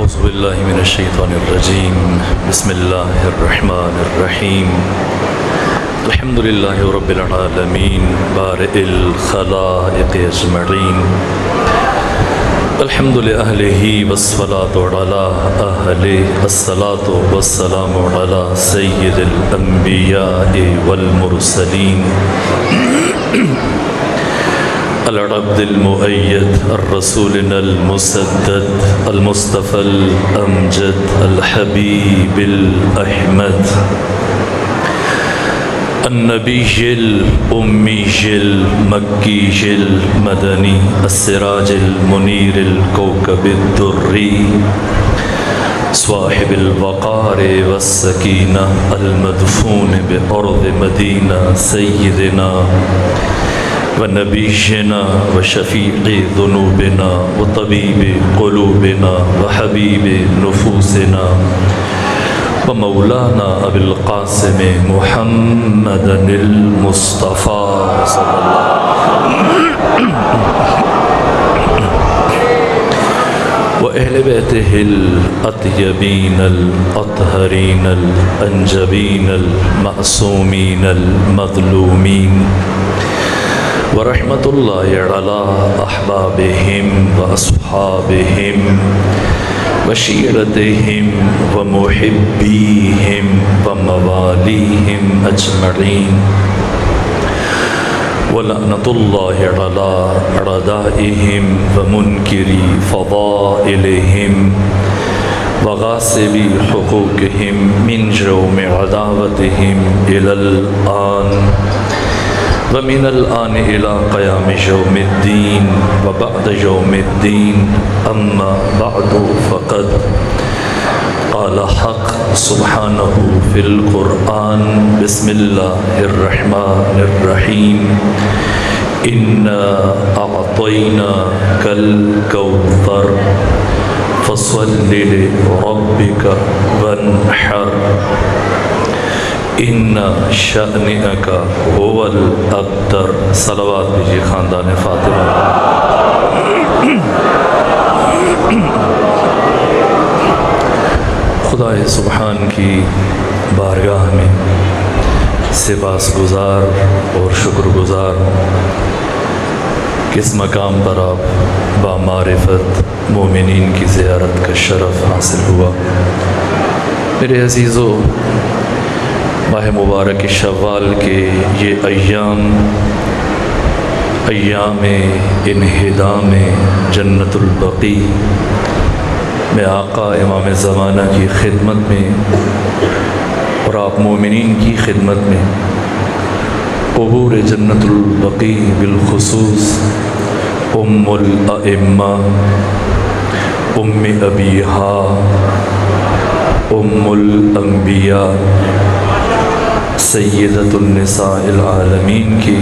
اعوذ باللہ من الشیطان الرجیم بسم اللہ الرحمن الرحیم الحمد للہ رب العالمین بارئ الخلائق اجمعین الحمد لأہلہ والصلاة علی اہلہ الصلاة والسلام علی سید الانبیاء والمرسلین العبد المؤید الرسول المسدد المصطفى الامجد الحبیب الاحمد النبی الامی المکی المدنی السراج المنیر الكوكب الدری صاحب الوقار والسکینہ المدفون بأرض مدینہ سیدنا ونبینا وشفیع ذنوبنا وطبیب قلوبنا وحبیب نفوسنا ومولانا ابی القاسم محمد المصطفى صلی وأهل بيته الأطيبين الأطهرين الأنجبين المعصومين المظلومين ورحمة الله على أحبابهم وأصحابهم وشيرتهم ومحبيهم ومواليهم أجمعين ولعنة الله على أعدائهم ومنكري فضائلهم وغاصبي حقوقهم من جوم عداوتهم إلى الآن ومن الآن إلى قيام يوم الدين وبعد يوم الدين أما بعد فقد قال حق سبحانه في القرآن بسم الله الرحمن الرحيم إنا أعطيناك الكوثر فصل لربك وانحر ان شأنک هو الابتر صلوات بجی خاندان فاطمہ خدا سبحان کی بارگاہ میں سپاس گزار اور شکر گزار کس مقام پر آپ بامعرفت مومنین کی زیارت کا شرف حاصل ہوا۔ میرے عزیزو، ماہ مبارک شوال کے یہ ایام انہدام جنت البقیع میں آقا امام زمانہ کی خدمت میں اور آپ مومنین کی خدمت میں قبور جنت البقیع بالخصوص ام الائمہ ام ابیہا ام الانبیاء سیدۃ النساء العالمین کی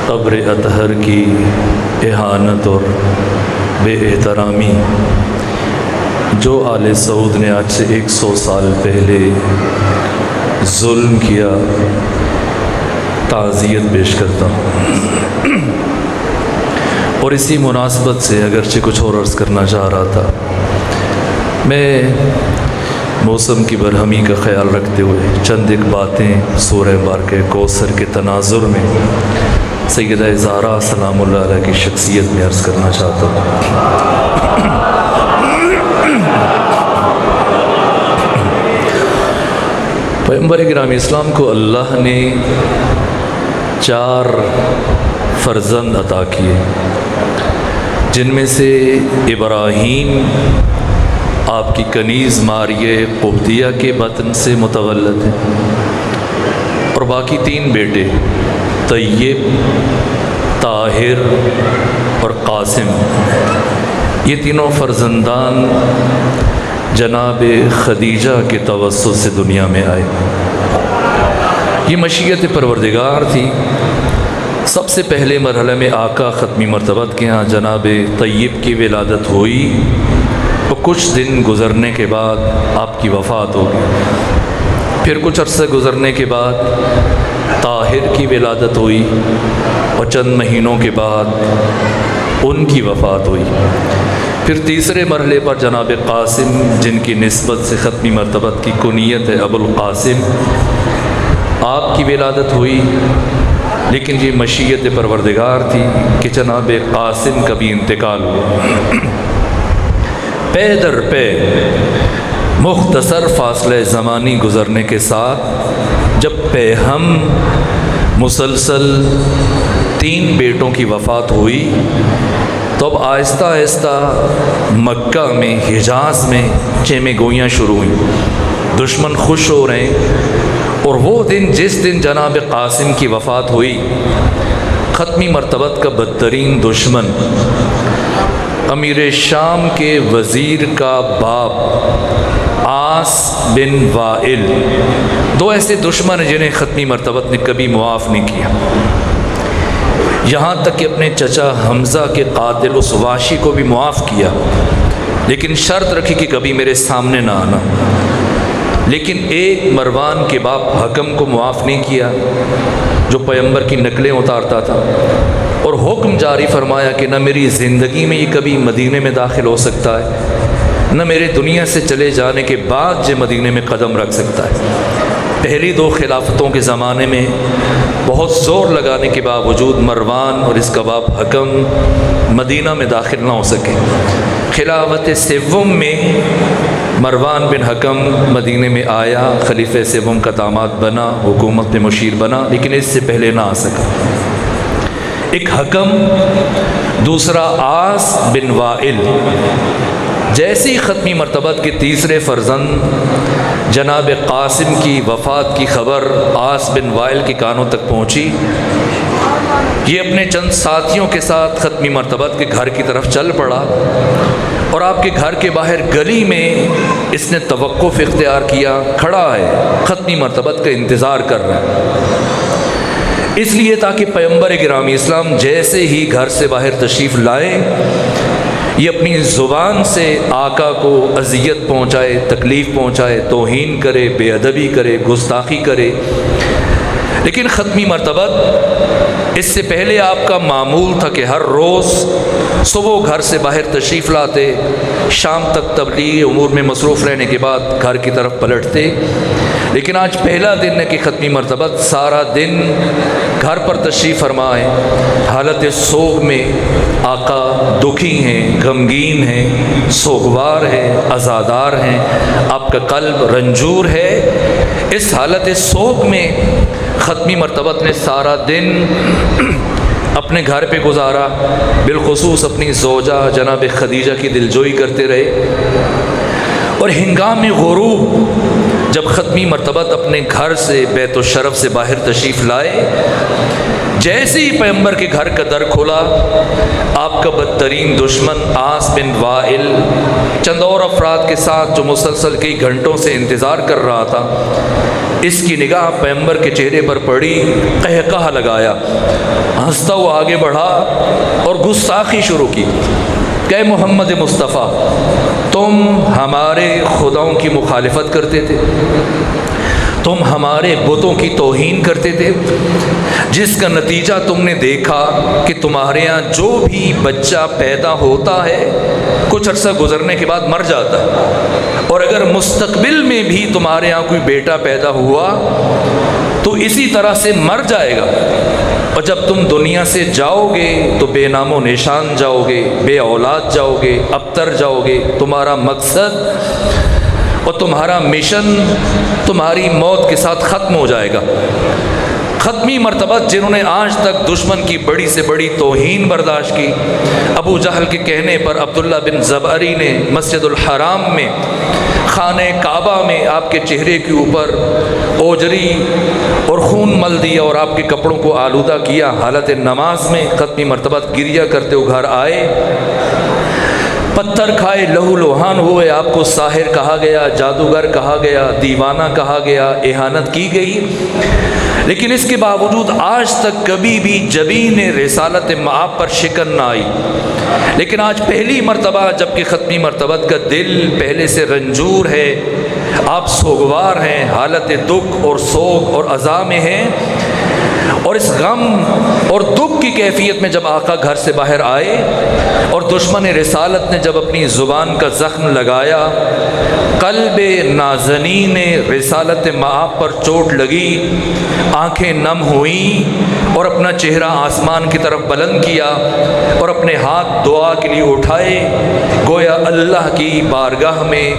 قبر اطہر کی اہانت اور بے احترامی جو آل سعود نے آج سے 100 سال پہلے ظلم کیا، تعزیت پیش کرتا ہوں۔ اور اسی مناسبت سے اگرچہ کچھ اور عرض کرنا چاہ رہا تھا، میں موسم کی برہمی کا خیال رکھتے ہوئے چند ایک باتیں سورہ مبارکہ کوثر کے تناظر میں سیدہ زہرا سلام اللہ علیہ کی شخصیت میں عرض کرنا چاہتا ہوں۔ پیغمبر گرامی اسلام کو اللہ نے 4 فرزند عطا کیے، جن میں سے ابراہیم آپ کی کنیز ماریہ قبطیہ کے بطن سے متولد ہے، اور باقی 3 بیٹے طیب، طاہر اور قاسم، یہ تینوں فرزندان جناب خدیجہ کے توسط سے دنیا میں آئے۔ یہ مشیت پروردگار تھی۔ سب سے پہلے مرحلے میں آقا ختمی مرتبت کے ہاں جناب طیب کی ولادت ہوئی، اور کچھ دن گزرنے کے بعد آپ کی وفات ہو گئی۔ پھر کچھ عرصہ گزرنے کے بعد طاہر کی ولادت ہوئی، اور چند مہینوں کے بعد ان کی وفات ہوئی۔ پھر تیسرے مرحلے پر جناب قاسم، جن کی نسبت سے ختمی مرتبت کی کنیت ہے ابو القاسم، آپ کی ولادت ہوئی، لیکن یہ مشیت پروردگار تھی کہ جناب قاسم کا بھی انتقال ہوا۔ پے در پے مختصر فاصلہ زمانی گزرنے کے ساتھ جب پیہم مسلسل 3 بیٹوں کی وفات ہوئی تو اب آہستہ آہستہ مکہ میں، حجاز میں چیمیں گوئیاں شروع ہوئیں، دشمن خوش ہو رہے ہیں۔ اور وہ دن، جس دن جناب قاسم کی وفات ہوئی، ختمی مرتبت کا بدترین دشمن، امیر شام کے وزیر کا باپ عاص بن وائل، 2 ایسے دشمن ہیں جنہیں ختمی مرتبت نے کبھی معاف نہیں کیا، یہاں تک کہ اپنے چچا حمزہ کے قاتل اس واشی کو بھی معاف کیا، لیکن شرط رکھی کہ کبھی میرے سامنے نہ آنا۔ لیکن ایک مروان کے باپ حکم کو معاف نہیں کیا، جو پیغمبر کی نقلیں اتارتا تھا، اور حکم جاری فرمایا کہ نہ میری زندگی میں یہ کبھی مدینے میں داخل ہو سکتا ہے، نہ میرے دنیا سے چلے جانے کے بعد یہ مدینے میں قدم رکھ سکتا ہے۔ پہلی 2 خلافتوں کے زمانے میں بہت زور لگانے کے باوجود مروان اور اس کا باپ حکم مدینہ میں داخل نہ ہو سکے۔ خلافت سوم میں مروان بن حکم مدینے میں آیا، خلیفہ سوم کا داماد بنا، حکومت میں مشیر بنا، لیکن اس سے پہلے نہ آ سکا۔ ایک حکم، دوسرا عاص بن وائل۔ جیسے ہی ختمی مرتبت کے تیسرے فرزند جناب قاسم کی وفات کی خبر عاص بن وائل کے کانوں تک پہنچی، یہ اپنے چند ساتھیوں کے ساتھ ختمی مرتبت کے گھر کی طرف چل پڑا، اور آپ کے گھر کے باہر گلی میں اس نے توقف اختیار کیا، کھڑا ہے، ختمی مرتبت کا انتظار کر رہا ہے، اس لیے تاکہ پیغمبر گرامی اسلام جیسے ہی گھر سے باہر تشریف لائیں، یہ اپنی زبان سے آقا کو اذیت پہنچائے، تکلیف پہنچائے، توہین کرے، بے ادبی کرے، گستاخی کرے۔ لیکن ختمی مرتبت اس سے پہلے آپ کا معمول تھا کہ ہر روز صبح گھر سے باہر تشریف لاتے، شام تک تبلیغ امور میں مصروف رہنے کے بعد گھر کی طرف پلٹتے، لیکن آج پہلا دن ہے کہ ختمی مرتبت سارا دن گھر پر تشریف فرمائے، حالت سوگ میں آقا دکھی ہیں، غمگین ہیں، سوگوار ہیں، عزادار ہیں، آپ کا قلب رنجور ہے۔ اس حالت سوگ میں ختمی مرتبت نے سارا دن اپنے گھر پہ گزارا، بالخصوص اپنی زوجہ جناب خدیجہ کی دلجوئی کرتے رہے، اور ہنگام غروب جب ختمی مرتبت اپنے گھر سے بیت الشرف سے باہر تشریف لائے، جیسے ہی پیغمبر کے گھر کا در کھولا، آپ کا بدترین دشمن عاص بن وائل چند اور افراد کے ساتھ جو مسلسل کئی گھنٹوں سے انتظار کر رہا تھا، اس کی نگاہ پیغمبر کے چہرے پر پڑی، قہقہہ لگایا، ہنستا ہوا آگے بڑھا اور گستاخی شروع کی کہ محمد مصطفیٰ، تم ہمارے خداؤں کی مخالفت کرتے تھے، تم ہمارے بتوں کی توہین کرتے تھے، جس کا نتیجہ تم نے دیکھا کہ تمہارے ہاں جو بھی بچہ پیدا ہوتا ہے کچھ عرصہ گزرنے کے بعد مر جاتا ہے، اور اگر مستقبل میں بھی تمہارے ہاں کوئی بیٹا پیدا ہوا تو اسی طرح سے مر جائے گا، اور جب تم دنیا سے جاؤ گے تو بے نام و نشان جاؤ گے، بے اولاد جاؤ گے، ابتر جاؤ گے، تمہارا مقصد اور تمہارا مشن تمہاری موت کے ساتھ ختم ہو جائے گا۔ ختمی مرتبہ جنہوں نے آج تک دشمن کی بڑی سے بڑی توہین برداشت کی، ابو جہل کے کہنے پر عبداللہ بن زبعری نے مسجد الحرام میں، خانہ کعبہ میں آپ کے چہرے کے اوپر اوجری اور خون مل دیا اور آپ کے کپڑوں کو آلودہ کیا، حالت نماز میں ختمی مرتبہ گریہ کرتے ہوئے گھر آئے، پتھر کھائے، لہو لوہان ہوئے، آپ کو ساحر کہا گیا، جادوگر کہا گیا، دیوانہ کہا گیا، اہانت کی گئی، لیکن اس کے باوجود آج تک کبھی بھی جبین رسالت مآب پر شکن نہ آئی۔ لیکن آج پہلی مرتبہ جب کہ ختمی مرتبہ کا دل پہلے سے رنجور ہے، آپ سوگوار ہیں، حالت دکھ اور سوگ اور عزا میں ہیں، اور اس غم اور دکھ کی کیفیت میں جب آقا گھر سے باہر آئے اور دشمن رسالت نے جب اپنی زبان کا زخم لگایا، قلب نازنین رسالت مآب پر چوٹ لگی، آنکھیں نم ہوئیں اور اپنا چہرہ آسمان کی طرف بلند کیا اور اپنے ہاتھ دعا کے لیے اٹھائے، گویا اللہ کی بارگاہ میں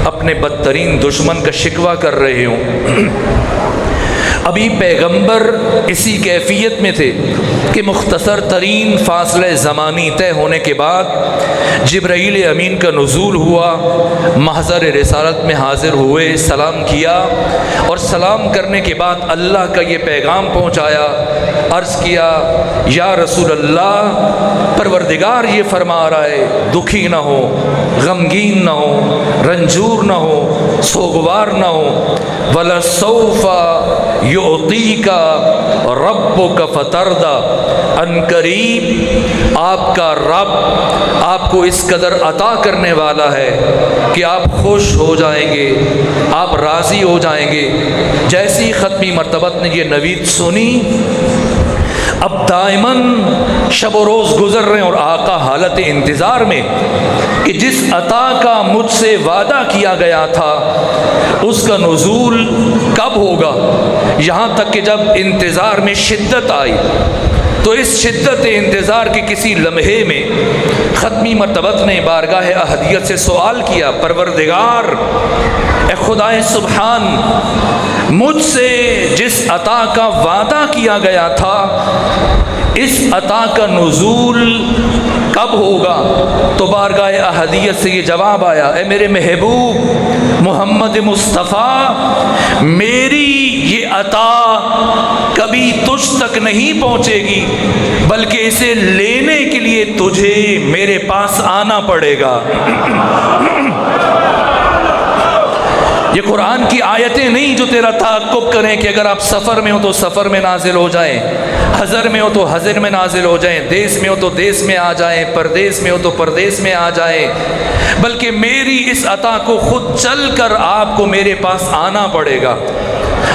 اپنے بدترین دشمن کا شکوہ کر رہے ہوں۔ ابھی پیغمبر اسی کیفیت میں تھے کہ مختصر ترین فاصلہ زمانی طے ہونے کے بعد جبرائیل امین کا نزول ہوا، محضر رسالت میں حاضر ہوئے، سلام کیا اور سلام کرنے کے بعد اللہ کا یہ پیغام پہنچایا، عرض کیا یا رسول اللہ، پروردگار یہ فرما رہا ہے دکھی نہ ہو، غمگین نہ ہو، رنجور نہ ہو، سوگوار نہ ہو، وَلَسَوْفَ يُعْطِيكَ رَبُّكَ فَتَرْضَىٰ، ان قریب آپ کا رب آپ کو اس قدر عطا کرنے والا ہے کہ آپ خوش ہو جائیں گے، آپ راضی ہو جائیں گے۔ جیسی ختمی مرتبت نے یہ نوید سنی، اب دائماً شب و روز گزر رہے ہیں اور آقا حالت انتظار میں کہ جس عطا کا مجھ سے وعدہ کیا گیا تھا اس کا نزول کب ہوگا، یہاں تک کہ جب انتظار میں شدت آئی تو اس شدت انتظار کے کسی لمحے میں ختمی مرتبت نے بارگاہ احدیت سے سوال کیا، پروردگار اے خدائے سبحان، مجھ سے جس عطا کا وعدہ کیا گیا تھا اس عطا کا نزول کب ہوگا؟ تو بارگاہ احدیت سے یہ جواب آیا، اے میرے محبوب محمد مصطفیٰ، میری یہ عطا کبھی تجھ تک نہیں پہنچے گی، بلکہ اسے لینے کے لیے تجھے میرے پاس آنا پڑے گا۔ یہ قرآن کی آیتیں نہیں جو تیرا تعاقب کریں کہ اگر آپ سفر میں ہو تو سفر میں نازل ہو جائیں، حضر میں ہو تو حضر میں نازل ہو جائیں، دیس میں ہو تو دیس میں آ جائیں، پردیس میں ہو تو پردیس میں آ جائیں، بلکہ میری اس عطا کو خود چل کر آپ کو میرے پاس آنا پڑے گا۔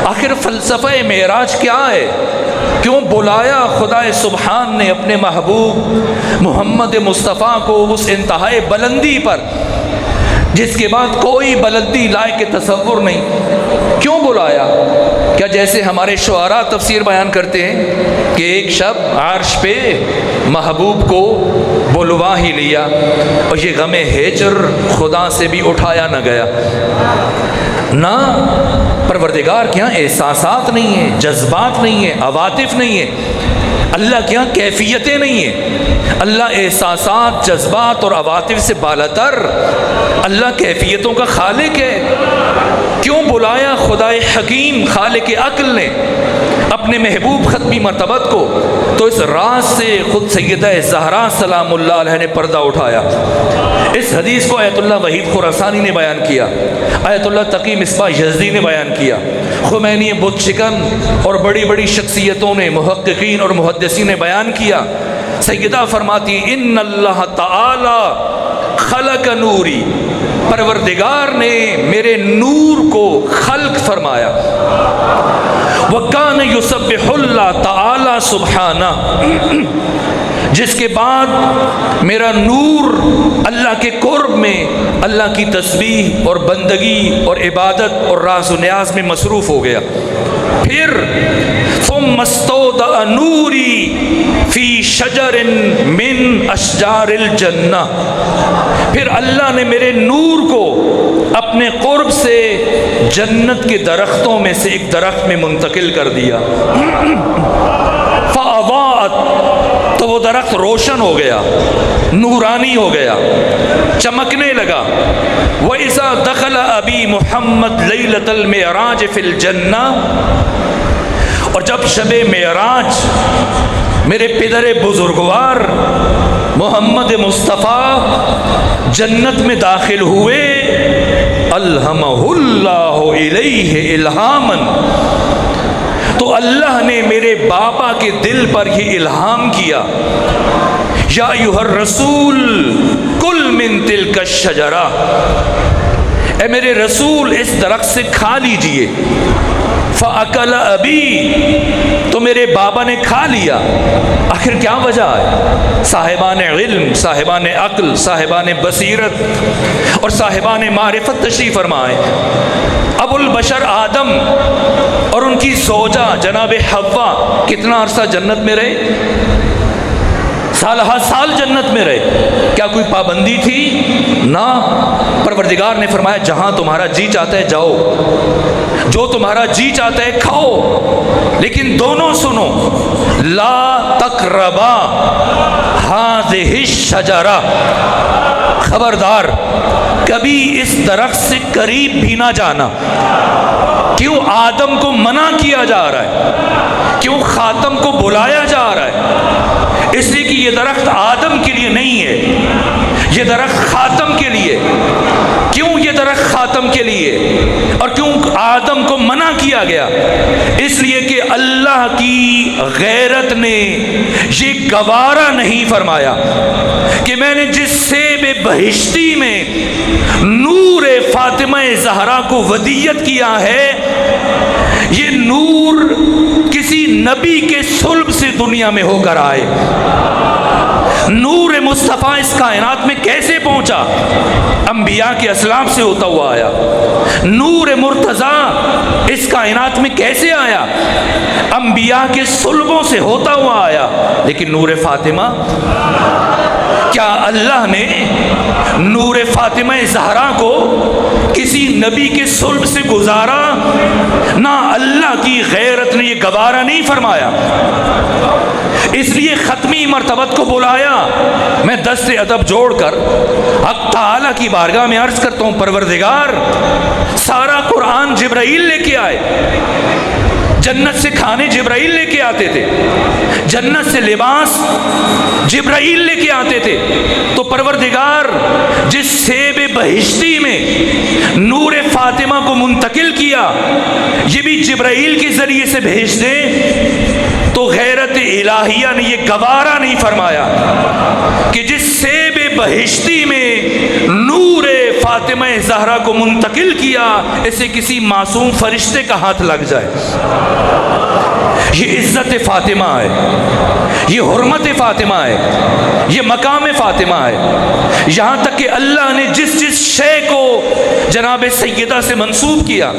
آخر فلسفہ معراج کیا ہے؟ کیوں بلایا خدا سبحان نے اپنے محبوب محمد مصطفیٰ کو اس انتہائی بلندی پر جس کے بعد کوئی بلندی لائق کے تصور نہیں؟ کیوں بلایا؟ کیا جیسے ہمارے شعراء تفسیر بیان کرتے ہیں کہ ایک شب عرش پہ محبوب کو بلوا ہی لیا اور یہ غم ہجر خدا سے بھی اٹھایا نہ گیا؟ نہ، پروردگار کے یہاں احساسات نہیں ہیں، جذبات نہیں ہیں، عواطف نہیں ہیں، اللہ کے یہاں کیفیتیں نہیں ہیں۔ اللہ احساسات، جذبات اور عواطف سے بالاتر، اللہ کیفیتوں کا خالق ہے۔ کیوں بلایا خدائے حکیم خالق عقل نے اپنے محبوب ختمی مرتبت کو؟ تو اس راز سے خود سیدہ زہرا سلام اللہ علیہ نے پردہ اٹھایا۔ اس حدیث کو آیت اللہ وحید خراسانی نے بیان کیا، آیت اللہ تقی مصباح یزدی نے بیان کیا، خمینی بت شکن اور بڑی بڑی شخصیتوں نے، محققین اور محدثین نے بیان کیا۔ سیدہ فرماتی ان اللہ تعالی خلق نوری، پروردگار نے میرے نور کو خلق فرمایا۔ وَكَانَ يُسَبِّحُ اللَّهَ تعالی سبحانہ، جس کے بعد میرا نور اللہ کے قرب میں اللہ کی تسبیح اور بندگی اور عبادت اور راز و نیاز میں مصروف ہو گیا۔ پھر ثُمَّ اسْتَوْدَعَ نُورِي فِي شَجَرٍ مِّنْ أَشْجَارِ الْجَنَّةِ، پھر اللہ نے میرے نور کو اپنے قرب سے جنت کے درختوں میں سے ایک درخت میں منتقل کر دیا۔ فَأَضَاءَتْ، تو وہ درخت روشن ہو گیا، نورانی ہو گیا، چمکنے لگا۔ وَإِذَا دَخَلَ أَبِي مُحَمَّدْ لَيْلَةَ الْمِعْرَاجِ فِي الْجَنَّةِ، اور جب شب معراج میرے پدر بزرگوار محمد مصطفیٰ جنت میں داخل ہوئے، الہمہ اللہ الیہ الہاماً، تو اللہ نے میرے بابا کے دل پر یہ الہام کیا، یا ایھا الرسول کل من تلک الشجرہ، اے میرے رسول اس درخت سے کھا لیجئے۔ فَأَكَلَ أَبِي، تو میرے بابا نے کھا لیا۔ آخر کیا وجہ ہے؟ صاحبان علم، صاحبان عقل، صاحبان بصیرت اور صاحبان معرفت تشریف فرمائے، ابو البشر آدم اور ان کی زوجہ جناب حوا کتنا عرصہ جنت میں رہے؟ سالہ سال جنت میں رہے۔ کیا کوئی پابندی تھی؟ نہ، پروردگار نے فرمایا جہاں تمہارا جی چاہتا ہے جاؤ، جو تمہارا جی چاہتا ہے کھاؤ، لیکن دونوں سنو، لا تقربا ہذہ الشجرہ، خبردار کبھی اس درخت سے قریب بھی نہ جانا۔ کیوں آدم کو منع کیا جا رہا ہے؟ کیوں خاتم کو بلایا جا رہا ہے؟ اس لیے کہ یہ درخت آدم کے لیے نہیں ہے، یہ درخت خاتم کے لیے۔ کیوں یہ درخت خاتم کے لیے اور کیوں آدم کو منع کیا گیا؟ اس لیے کہ اللہ کی غیرت نے یہ گوارا نہیں فرمایا کہ میں نے جس سیب بہشتی میں نور فاطمہ زہرا کو ودیت کیا ہے، یہ نور کسی نبی کے صلب سے دنیا میں ہو کر آئے۔ نور مصطفیٰ اس کائنات میں کیسے پہنچا؟ انبیاء کے اسلام سے ہوتا ہوا آیا۔ نور مرتضیٰ اس کائنات میں کیسے آیا؟ انبیاء کے صلبوں سے ہوتا ہوا آیا۔ لیکن نور فاطمہ، کیا اللہ نے نور فاطمہ زہرا کو کسی نبی کے صلب سے گزارا؟ نہ، اللہ کی غیرت نے یہ گوارا نہیں فرمایا۔ اس لیے ختمی مرتبت کو بلایا۔ میں دست ادب جوڑ کر حق تعالی کی بارگاہ میں عرض کرتا ہوں، پروردگار سارا قرآن جبرائیل لے کے آئے، جنت سے کھانے جبرائیل لے کے آتے تھے، جنت سے لباس جبرائیل لے کے آتے تھے، تو پروردگار جس سیب بہشتی میں نور فاطمہ کو منتقل کیا، یہ بھی جبرائیل کے ذریعے سے بھیج دے، تو غیرت الہیہ نے یہ گوارا نہیں فرمایا کہ جس سیب بہشتی میں نور فاطمہ زہرا کو منتقل کیا، اسے کسی معصوم فرشتے کا ہاتھ لگ جائے۔ یہ عزت فاطمہ ہے، یہ حرمت فاطمہ ہے، یہ مقام فاطمہ ہے۔ یہاں تک کہ اللہ نے جس جس شے کو جناب سیدہ سے منسوب کیا،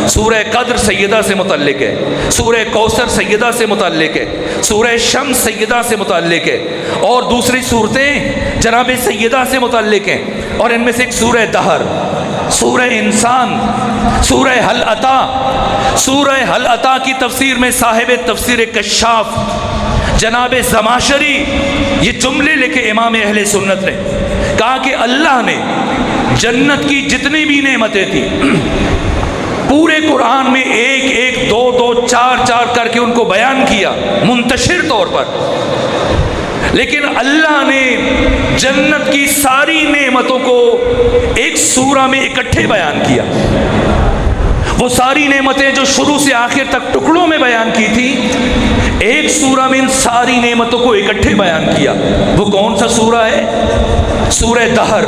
سورہ قدر سیدہ سے متعلق ہے، سورہ کوثر سیدہ سے متعلق ہے، سورہ شمس سیدہ سے متعلق ہے، اور دوسری صورتیں جناب سیدہ سے متعلق ہیں، اور ان میں سے ایک سورہ دہر، سورہ انسان، سورہ حل عطا۔ سورہ حل عطا کی تفسیر میں صاحب تفسیر کشاف جناب زماشری یہ جملے لکھے امام اہل سنت نے، کہا کہ اللہ نے جنت کی جتنی بھی نعمتیں تھیں پورے قرآن میں ایک ایک دو دو چار چار کر کے ان کو بیان کیا منتشر طور پر، لیکن اللہ نے جنت کی ساری نعمتوں کو ایک سورہ میں اکٹھے بیان کیا۔ وہ ساری نعمتیں جو شروع سے آخر تک ٹکڑوں میں بیان کی تھی، ایک سورہ میں ان ساری نعمتوں کو اکٹھے بیان کیا۔ وہ کون سا سورہ ہے؟ سورہ دہر،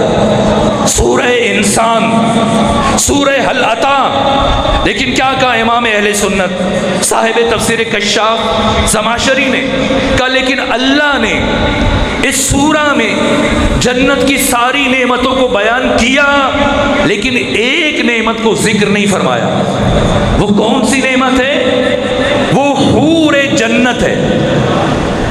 سورہ انسان، سورہ حل عطا۔ لیکن کیا کہا امام اہل سنت صاحب تفسیر کشاف زماشری نے؟ کہا لیکن اللہ نے اس سورہ میں جنت کی ساری نعمتوں کو بیان کیا، لیکن ایک نعمت کو ذکر نہیں فرمایا۔ وہ کون سی نعمت ہے؟ وہ حور جنت ہے،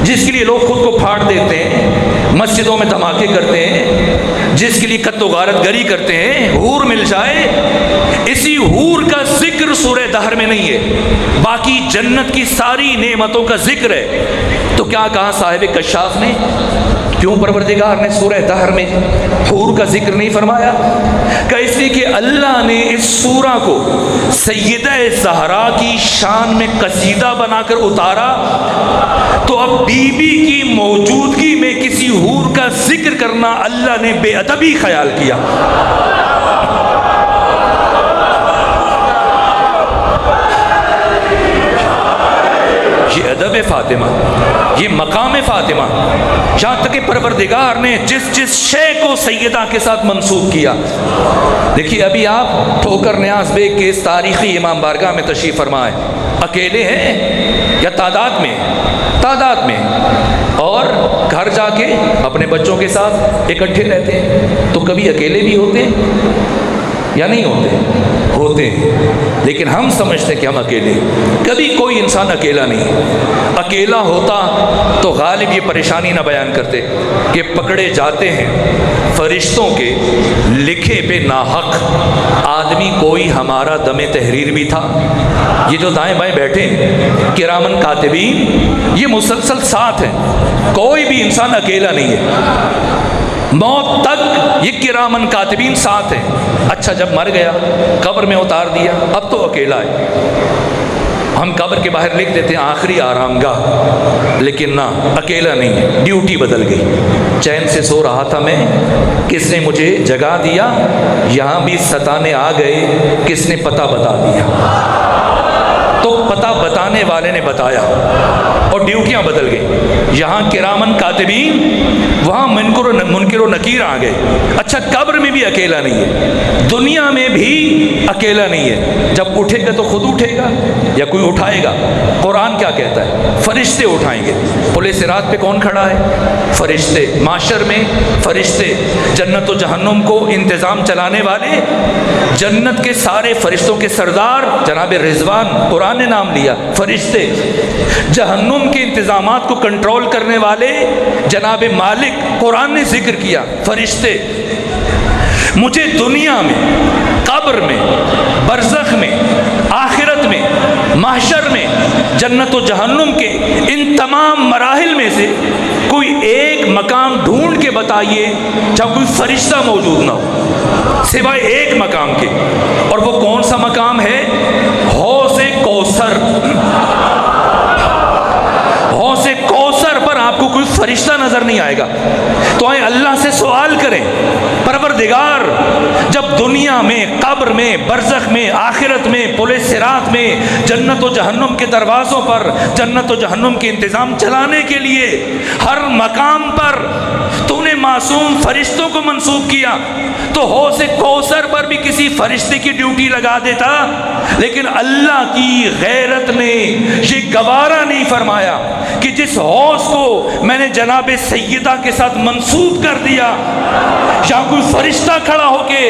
جس کے لیے لوگ خود کو پھاڑ دیتے ہیں، مسجدوں میں دھماکے کرتے ہیں، جس کے لیے قتل و غارت گری کرتے ہیں، حور مل جائے۔ اسی حور کا ذکر سورہ دہر میں نہیں ہے، باقی جنت کی ساری نعمتوں کا ذکر ہے۔ تو کیا کہا صاحب کشاف نے؟ کیوں پروردگار نے سورہ دہر میں حور کا ذکر نہیں فرمایا؟ کہ اس لیے کہ اللہ نے اس سورہ کو سیدہ زہرا کی شان میں قصیدہ بنا کر اتارا، تو اب بی بی کی موجودگی میں کسی حور کا ذکر کرنا اللہ نے بے ادبی خیال کیا۔ یہ ادب فاطمہ، یہ مقام فاطمہ، جہاں تک کہ پروردگار نے جس جس شے کو سیدہ کے ساتھ منسوب کیا۔ دیکھیے ابھی آپ ٹھوکر نیاز بیگ کے اس تاریخی امام بارگاہ میں تشریف فرما ہے، اکیلے ہیں یا تعداد میں؟ تعداد میں، اور گھر جا کے اپنے بچوں کے ساتھ اکٹھے رہتے ہیں، تو کبھی اکیلے بھی ہوتے ہیں یا نہیں ہوتے؟ ہوتے ہیں، لیکن ہم سمجھتے ہیں کہ ہم اکیلے، کبھی کوئی انسان اکیلا نہیں۔ اکیلا ہوتا تو غالب یہ پریشانی نہ بیان کرتے کہ پکڑے جاتے ہیں فرشتوں کے لکھے پہ ناحق آدمی کوئی، ہمارا دم تحریر بھی تھا۔ یہ جو دائیں بائیں بیٹھے ہیں کرامن کاتبین، یہ مسلسل ساتھ ہیں، کوئی بھی انسان اکیلا نہیں ہے، موت تک یہ کرامن کاتبین ساتھ ہیں۔ اچھا جب مر گیا قبر میں اتار دیا، اب تو اکیلا ہے، ہم قبر کے باہر لکھ دیتے ہیں آخری آرام گاہ، لیکن نہ، اکیلا نہیں ہے، ڈیوٹی بدل گئی۔ چین سے سو رہا تھا میں، کس نے مجھے جگا دیا، یہاں بھی ستانے آ گئے، کس نے پتہ بتا دیا، تو پتہ بتانے والے نے بتایا اور ڈیوٹیاں بدل گئی۔ یہاں کرامن کاتبین، وہاں منکر و نکیر آ گئے۔ اچھا قبر میں بھی اکیلا نہیں ہے، دنیا میں بھی اکیلا نہیں ہے، جب اٹھے گا تو خود اٹھے گا یا کوئی اٹھائے گا؟ قرآن کیا کہتا ہے؟ فرشتے اٹھائیں گے۔ پل صراط پہ کون کھڑا ہے؟ فرشتے۔ معاشر میں فرشتے، جنت و جہنم کو انتظام چلانے والے، جنت کے سارے فرشتوں کے سردار جناب رضوان، قرآن نے نام لیا، فرشتے۔ جہنم کے انتظامات کو کنٹرول کرنے والے جناب مالک، قرآن نے ذکر کیا، فرشتے۔ مجھے دنیا میں، قبر میں، برزخ میں، آخرت میں، محشر میں، جنت و جہنم کے ان تمام مراحل میں سے کوئی ایک مقام ڈھونڈ کے بتائیے جہاں کوئی فرشتہ موجود نہ ہو، سوائے ایک مقام کے، اور وہ کون سا مقام ہے؟ حوض کوثر۔ حوض کوثر پر آپ کو کوئی فرشتہ نظر نہیں آئے گا۔ تو آئے اللہ سے سوال کریں، پروردگار جب دنیا میں، قبر میں، برزخ میں، آخرت میں، پل صراط میں، جنت و جہنم کے دروازوں پر جنت و جہنم کے انتظام چلانے کے لیے ہر مقام پر تو نے معصوم فرشتوں کو منسوب کیا، تو حوض کوثر پر بھی کسی فرشتے کی ڈیوٹی لگا دیتا، لیکن اللہ کی غیرت نے یہ گوارا نہیں فرمایا کہ جس حوض کو میں نے جناب سیدہ کے ساتھ منسوب کر دیا، یا کوئی فرشتہ کھڑا ہو کے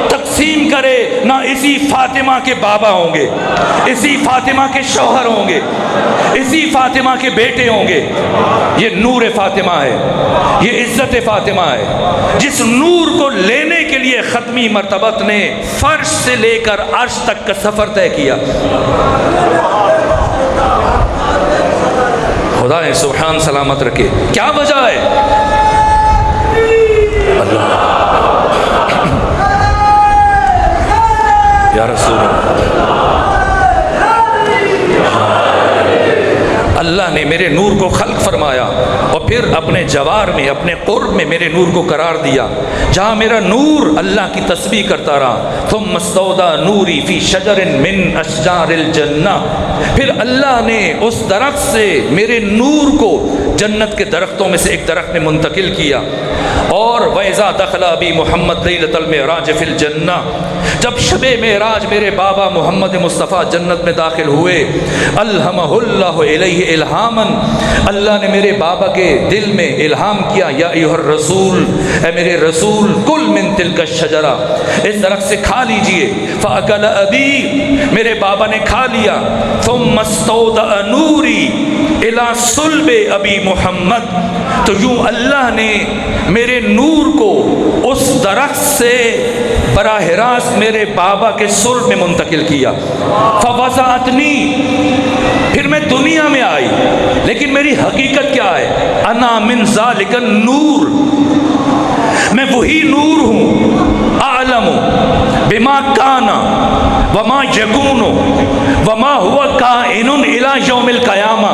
تقسیم کرے، نہ اسی فاطمہ کے بابا ہوں گے، اسی فاطمہ کے شوہر ہوں گے، اسی فاطمہ کے بیٹے ہوں گے۔ یہ نور فاطمہ ہے، یہ عزت فاطمہ ہے، جس نور کو لینے کے لیے ختمی مرتبت نے فرش سے لے کر عرش تک کا سفر طے کیا۔ خدا نے سبحان سلامت رکھے، کیا وجہ ہے؟ اللہ، یا رسول اللہ نے میرے نور کو خلق فرمایا اور پھر اپنے جوار میں، اپنے قرب میں میرے نور کو قرار دیا، جہاں میرا نور اللہ کی تسبیح کرتا رہا۔ ثم استودع نوری فی شجر من اشجار الجنہ، پھر اللہ نے اس درخت سے میرے نور کو جنت کے درختوں میں سے ایک درخت میں منتقل کیا۔ اور وَإِذَا دَخَلَ أَبِي مُحَمَّدْ لَيْلَةَ الْمِعْرَاجِ فِي الْجَنَّةِ، جب شب معراج میرے بابا محمد مصطفیٰ جنت میں داخل ہوئے، الہمہ اللہ الیہ الہاماً، اللہ نے میرے بابا کے دل میں الہام کیا، یا ایھا الرسول، اے میرے رسول، کل من تلک الشجرہ، اس درخت سے کھا لیجئے۔ فأکل ابی، میرے بابا نے کھا لیا۔ ثم استودع نوری الی صلب ابی محمد، تو یوں اللہ نے میرے نور کو اس درخت سے براہ راست میرے بابا کے صلب میں منتقل کیا۔ فوضعتنی، پھر میں دنیا میں آئی، لیکن میری حقیقت کیا ہے؟ انا من ذالک النور، میں وہی نور ہوں، اعلم بما کان وما یکون وما هو کائن الی یوم القیامہ،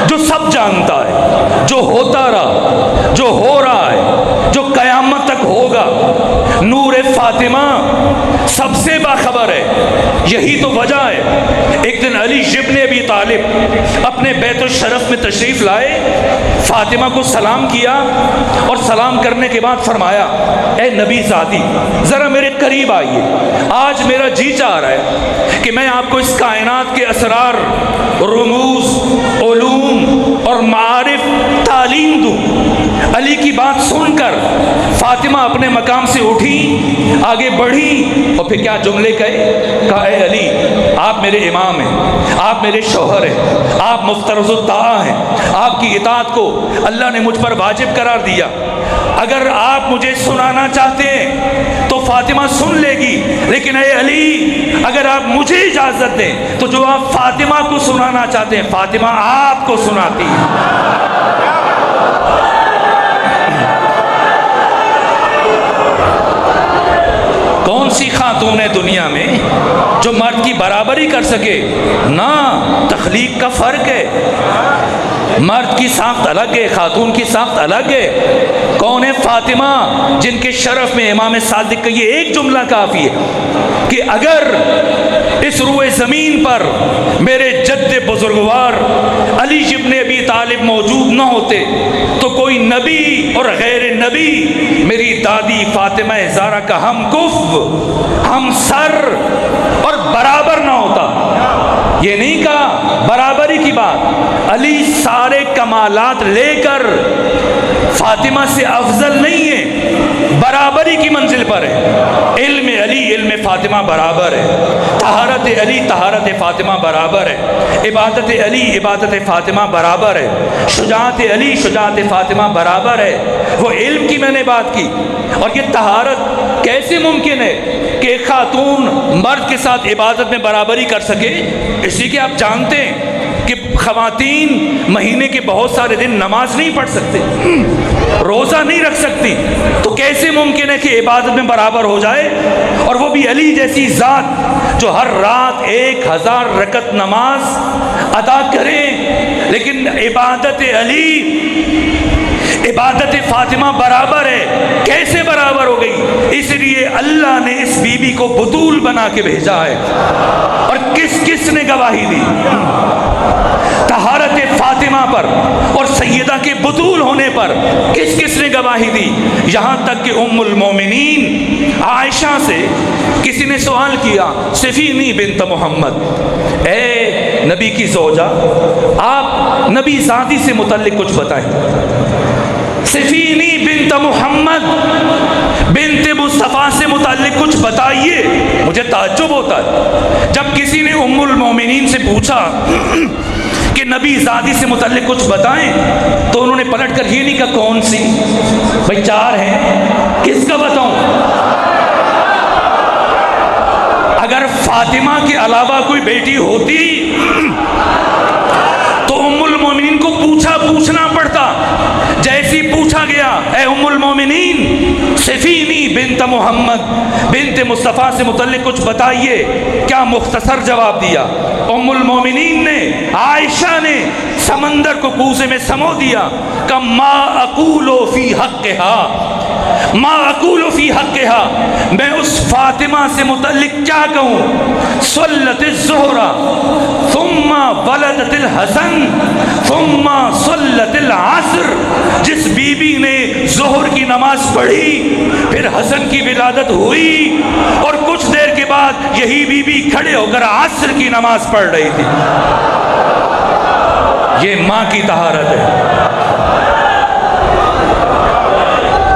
جو سب جانتا ہے، جو ہوتا رہا، جو ہو رہا ہے، جو قیامت تک ہوگا۔ نور فاطمہ سب سے باخبر ہے، یہی تو وجہ ہے۔ ایک دن علی ابن ابی طالب اپنے بیت الشرف میں تشریف لائے، فاطمہ کو سلام کیا اور سلام کرنے کے بعد فرمایا اے نبی زادی ذرا میرے قریب آئیے، آج میرا جی چاہ رہا ہے کہ میں آپ کو اس کائنات کے اسرار، رموز، علوم اور معارف تعلیم دوں۔ علی کی بات سن کر فاطمہ اپنے مقام سے اٹھی، آگے بڑھی اور پھر کیا جملے کہا اے علی آپ میرے امام ہیں، آپ میرے شوہر ہیں، آپ مفترض الطاعہ ہیں، آپ کی اطاعت کو اللہ نے مجھ پر واجب قرار دیا، اگر آپ مجھے سنانا چاہتے ہیں تو فاطمہ سن لے گی، لیکن اے علی اگر آپ مجھے اجازت دیں تو جو آپ فاطمہ کو سنانا چاہتے ہیں فاطمہ آپ کو سناتی ہے۔ کون سی خاتون ہے دنیا میں جو مرد کی برابری کر سکے؟ نہ، تخلیق کا فرق ہے، مرد کی ساخت الگ ہے، خاتون کی ساخت الگ ہے۔ کون ہے فاطمہ جن کے شرف میں امام صادق کا یہ ایک جملہ کافی ہے کہ اگر اس روئے زمین پر میرے جد بزرگوار علی ابن ابی طالب موجود نہ ہوتے تو کوئی نبی اور غیر نبی میری دادی فاطمہ زہرا کا ہم کف، ہم سر اور برابر نہ ہوتا۔ یہ نہیں کہا برابری کی بات، علی سارے کمالات لے کر فاطمہ سے افضل نہیں ہے، برابری کی منزل پر ہے۔ علم علی علم فاطمہ برابر ہے، طہارت علی طہارت فاطمہ برابر ہے، عبادت علی عبادت فاطمہ برابر ہے، شجاعت علی شجاعت فاطمہ برابر ہے۔ وہ علم کی میں نے بات کی، اور یہ طہارت کیسے ممکن ہے کہ ایک خاتون مرد کے ساتھ عبادت میں برابری کر سکے؟ اسی کہ آپ جانتے ہیں کہ خواتین مہینے کے بہت سارے دن نماز نہیں پڑھ سکتے، روزہ نہیں رکھ سکتی، تو کیسے ممکن ہے کہ عبادت میں برابر ہو جائے؟ اور وہ بھی علی جیسی ذات جو ہر رات 1000 رکعت نماز ادا کرے، لیکن عبادت علی عبادت فاطمہ برابر ہے۔ کیسے برابر ہو گئی؟ اس لیے اللہ نے اس بی بی کو بطول بنا کے بھیجا ہے۔ اور کس کس نے گواہی دی طہارت فاطمہ پر اور سیدہ کے بطول ہونے پر؟ کس کس نے گواہی دی؟ یہاں تک کہ ام المومنین عائشہ سے کسی نے سوال کیا صفینی بنت محمد، اے نبی کی زوجہ آپ نبی زادی سے متعلق کچھ بتائیں۔ صفینی بنت محمد بنت مصطفیٰ سے متعلق کچھ بتائیے۔ مجھے تعجب ہوتا ہے جب کسی نے ام المومنین سے پوچھا کہ نبی زادی سے متعلق کچھ بتائیں تو انہوں نے پلٹ کر یہ نہیں کہا کون سی، بھائی 4 ہیں، کس کا بتاؤں؟ اگر فاطمہ کے علاوہ کوئی بیٹی ہوتی تو ام المومنین کو پوچھنا پڑتا، جیسی پوچھا گیا اے ام المومنین صفینی بنت محمد بنت مصطفیٰ سے متعلق کچھ بتائیے، کیا مختصر جواب دیا؟ ام المومنین نے عائشہ نے سمندر کو کوزے میں سمو دیا کہ ما اقول فی حقها، ما اقول فی حقها، میں اس فاطمہ سے متعلق کیا کہوں؟ صلت الظہر ثم ولدت الحسن ثم صلت العصر، جس بی بی نے ظہر کی نماز پڑھی پھر حسن کی ولادت ہوئی اور کچھ دیر کے بعد یہی بی بی کھڑے ہو کر عصر کی نماز پڑھ رہی تھی۔ یہ ماں کی طہارت ہے،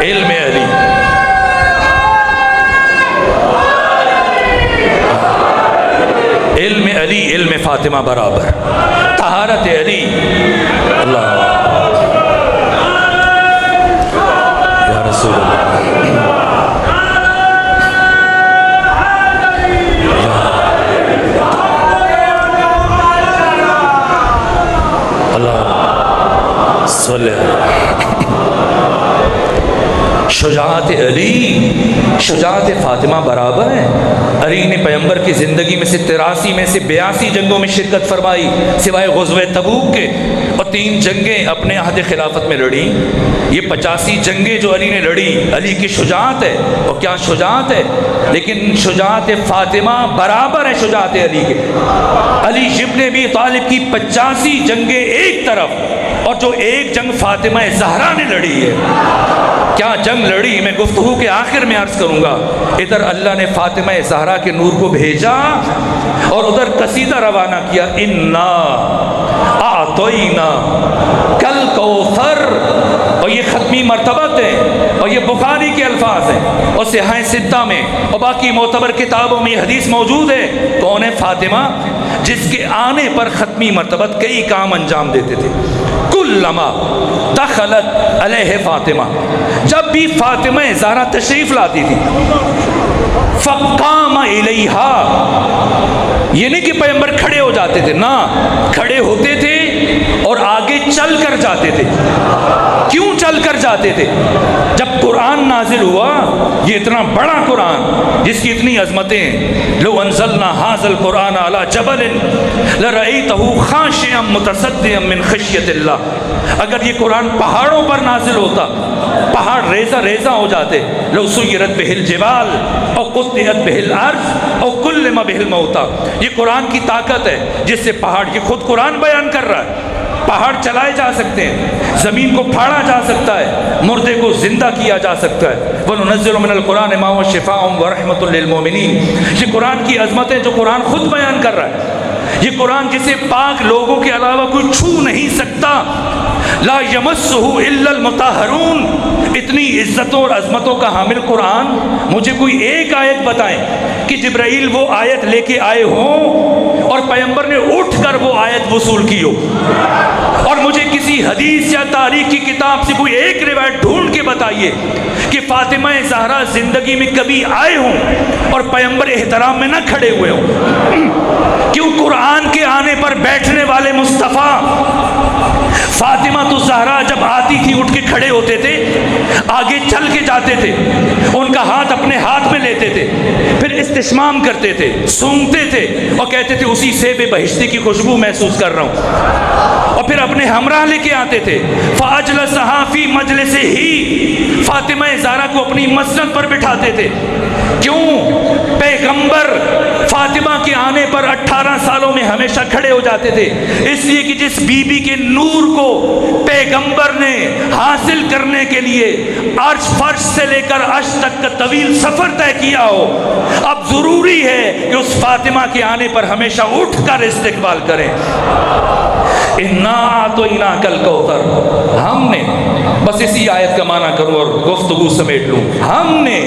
علم علی۔ علم علی علم فاطمہ برابر، طہارت علی۔ اللہ یا رسول اللہ صلی اللہ۔ شجاعت علی شجاعت فاطمہ برابر ہے؟ علی نے پیغمبر کی زندگی میں سے 83 میں سے 82 جنگوں میں شرکت فرمائی سوائے غزوہ تبوک کے، اور 3 جنگیں اپنے عہد خلافت میں لڑی۔ یہ 85 جنگیں جو علی نے لڑی علی کی شجاعت ہے، اور کیا شجاعت ہے! لیکن شجاعت فاطمہ برابر ہے شجاعت علی کے۔ علی ابن ابی طالب کی 85 جنگیں ایک طرف، اور جو ایک جنگ فاطمہ زہرا نے لڑی ہے، کیا جنگ لڑی! میں گفتگو کے آخر میں عرض کروں گا۔ ادھر اللہ نے فاطمہ زہرا کے نور کو بھیجا اور ادھر قصیدہ روانہ کیا، انا اعطینا کل کوثر، اور یہ ختمی مرتبت ہے، اور یہ بخاری کے الفاظ ہیں، اور صحیح ستہ میں اور باقی معتبر کتابوں میں یہ حدیث موجود ہے۔ کون ہے؟ فاطمہ، جس کے آنے پر ختمی مرتبت کئی کام انجام دیتے تھے۔ کلما دخلت علیہ فاطمہ، جب بھی فاطمہ زہرا تشریف لاتی تھی، فقام الیہا، یہ نہیں کہ پیغمبر کھڑے ہو جاتے تھے، نہ، کھڑے ہوتے تھے اور آگے چل کر جاتے تھے۔ کیوں چل کر جاتے تھے؟ جب قرآن نازل ہوا، یہ اتنا بڑا قرآن جس کی اتنی عظمتیں ہیں، لو انزلنا ھذا القرآن علی جبل لرأیتہ خاشعا متصدعا من خشیۃ اللہ، اگر یہ قرآن پہاڑوں پر نازل ہوتا، پہاڑ ریزہ ریزہ ہو جاتے، لو سیرت بہ الجبال او قطعت بہ الارض او کلم بہ الموتى، یہ قرآن کی طاقت ہے جس سے پہاڑ، یہ خود قرآن بیان کر رہا ہے، پہاڑ چلائے جا سکتے ہیں، زمین کو پھاڑا جا سکتا ہے، مردے کو زندہ کیا جا سکتا ہے۔ وَنُنَزِّلُ مِنَ الْقُرْآنِ مَا هُوَ شِفَاءٌ وَرَحْمَةٌ لِّلْمُؤْمِنِينَ، یہ قرآن کی عظمتیں جو قرآن خود بیان کر رہا ہے، یہ قرآن جسے پاک لوگوں کے علاوہ کوئی چھو نہیں سکتا، لا یمسہ الا المطہرون، اتنی عزتوں اور عظمتوں کا حامل قرآن، مجھے کوئی ایک آیت بتائیں کہ جبرائیل وہ آیت لے کے آئے ہوں اور پیغمبر نے اٹھ کر وہ آیت وصول کی ہو، اور مجھے کسی حدیث یا تاریخ کی کتاب سے کوئی ایک روایت ڈھونڈ کے بتائیے کہ فاطمہ زہرا زندگی میں کبھی آئے ہوں اور پیغمبر احترام میں نہ کھڑے ہوئے ہوں۔ کیوں؟ قرآن کے آنے پر بیٹھنے والے مصطفیٰ فاطمہ تو زہرا جب آتی تھی اٹھ کے کھڑے ہوتے تھے، آگے چل کے جاتے تھے، ان کا ہاتھ اپنے ہاتھ میں لیتے تھے، پھر استشمام کرتے تھے، سونگتے تھے اور کہتے تھے اسی سیب بہشتی کی خوشبو محسوس کر رہا ہوں، اور پھر اپنے ہمراہ لے کے آتے تھے، فَأَجْلَسَهَا فِي مَجْلِسِهِ، فاطمہ زہرا کو اپنی مسند پر بٹھاتے تھے۔ کیوں؟ پیغمبر فاطمہ کے آنے پر 18 سالوں میں ہمیشہ کھڑے ہو جاتے تھے، اس لیے کہ جس بی بی کے نور کو پیغمبر نے حاصل کرنے کے لیے عرش فرش سے لے کر عرش تک کا طویل سفر طے کیا ہو، اب ضروری ہے کہ اس فاطمہ کے آنے پر ہمیشہ اٹھ کر استقبال کریں۔ اِنَّا أَعْطَيْنَاكَ الْكَوْثَرَ، ہم نے، بس اسی آیت کا معنی کروں اور گفتگو سمیٹ لوں، ہم نے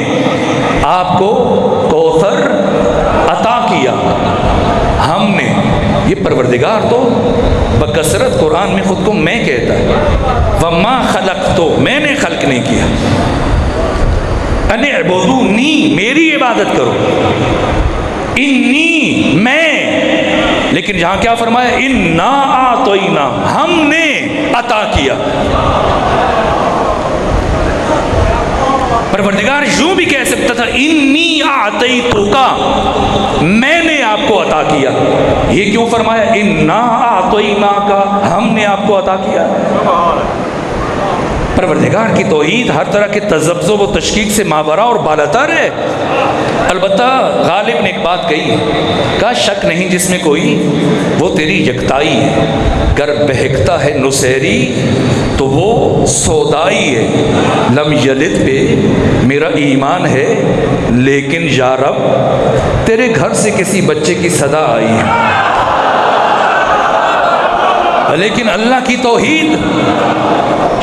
آپ کو کوثر عطا کیا، ہم نے، یہ پروردگار تو بکثرت قرآن میں خود کو میں کہتا ہے، وَمَا خَلَقْتُ، میں نے خلق نہیں کیا، اَنِ اعْبُدُونِی، میری عبادت کرو، انی، میں، لیکن یہاں کیا فرمایا؟ اِنَّا أَعْطَيْنَا، ہم نے عطا کیا۔ پروردگار یوں بھی کہہ سکتا تھا انی اعطیتک، میں نے آپ کو عطا کیا، یہ کیوں فرمایا انا اعطیناک، ہم نے آپ کو عطا کیا؟ پروردگار کی توحید ہر طرح کے تذبذب و تشکیک سے ماورا اور بالاتر ہے۔ البتہ غالب نے ایک بات کہی، کہا شک نہیں جس میں کوئی، وہ تیری یکتائی ہے، گر بہکتا ہے نصیری تو وہ سودائی ہے، لم یلد پہ میرا ایمان ہے، لیکن یا رب تیرے گھر سے کسی بچے کی صدا آئی ہے، لیکن اللہ کی توحید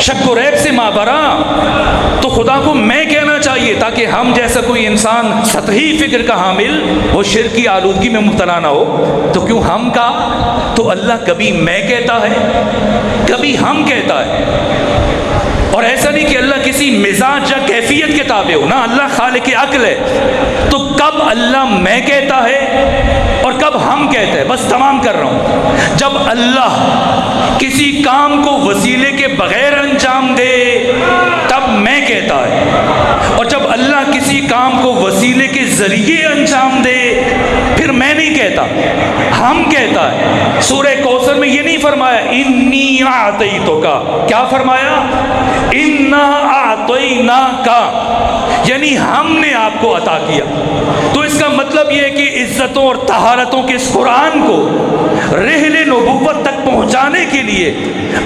شک و ریب سے مابرا، تو خدا کو میں کہنا چاہیے تاکہ ہم جیسا کوئی انسان سطحی فکر کا حامل وہ شرک کی آلودگی میں مبتلا نہ ہو۔ تو کیوں ہم کا؟ تو اللہ کبھی میں کہتا ہے، کبھی ہم کہتا ہے، اور ایسا نہیں کہ اللہ کسی مزاج یا کیفیت کے تابع ہو، نہ، اللہ خالق عقل ہے، تو کب اللہ میں کہتا ہے اور کب تب ہم کہتے ہیں، بس تمام کر رہا ہوں، جب اللہ کسی کام کو وسیلے کے بغیر انجام دے تب میں کہتا ہے، اور جب اللہ کسی کام کو وسیلے کے ذریعے انجام دے پھر میں نہیں کہتا، ہم کہتا ہے۔ سورہ کوثر میں یہ نہیں فرمایا انی اعطیتک، کیا فرمایا؟ انا اعطیناک، یعنی ہم نے آپ کو عطا کیا۔ تو اس کا مطلب یہ ہے کہ عزتوں اور طہارتوں کے اس قرآن کو رحل نبوت تک پہنچانے کے لیے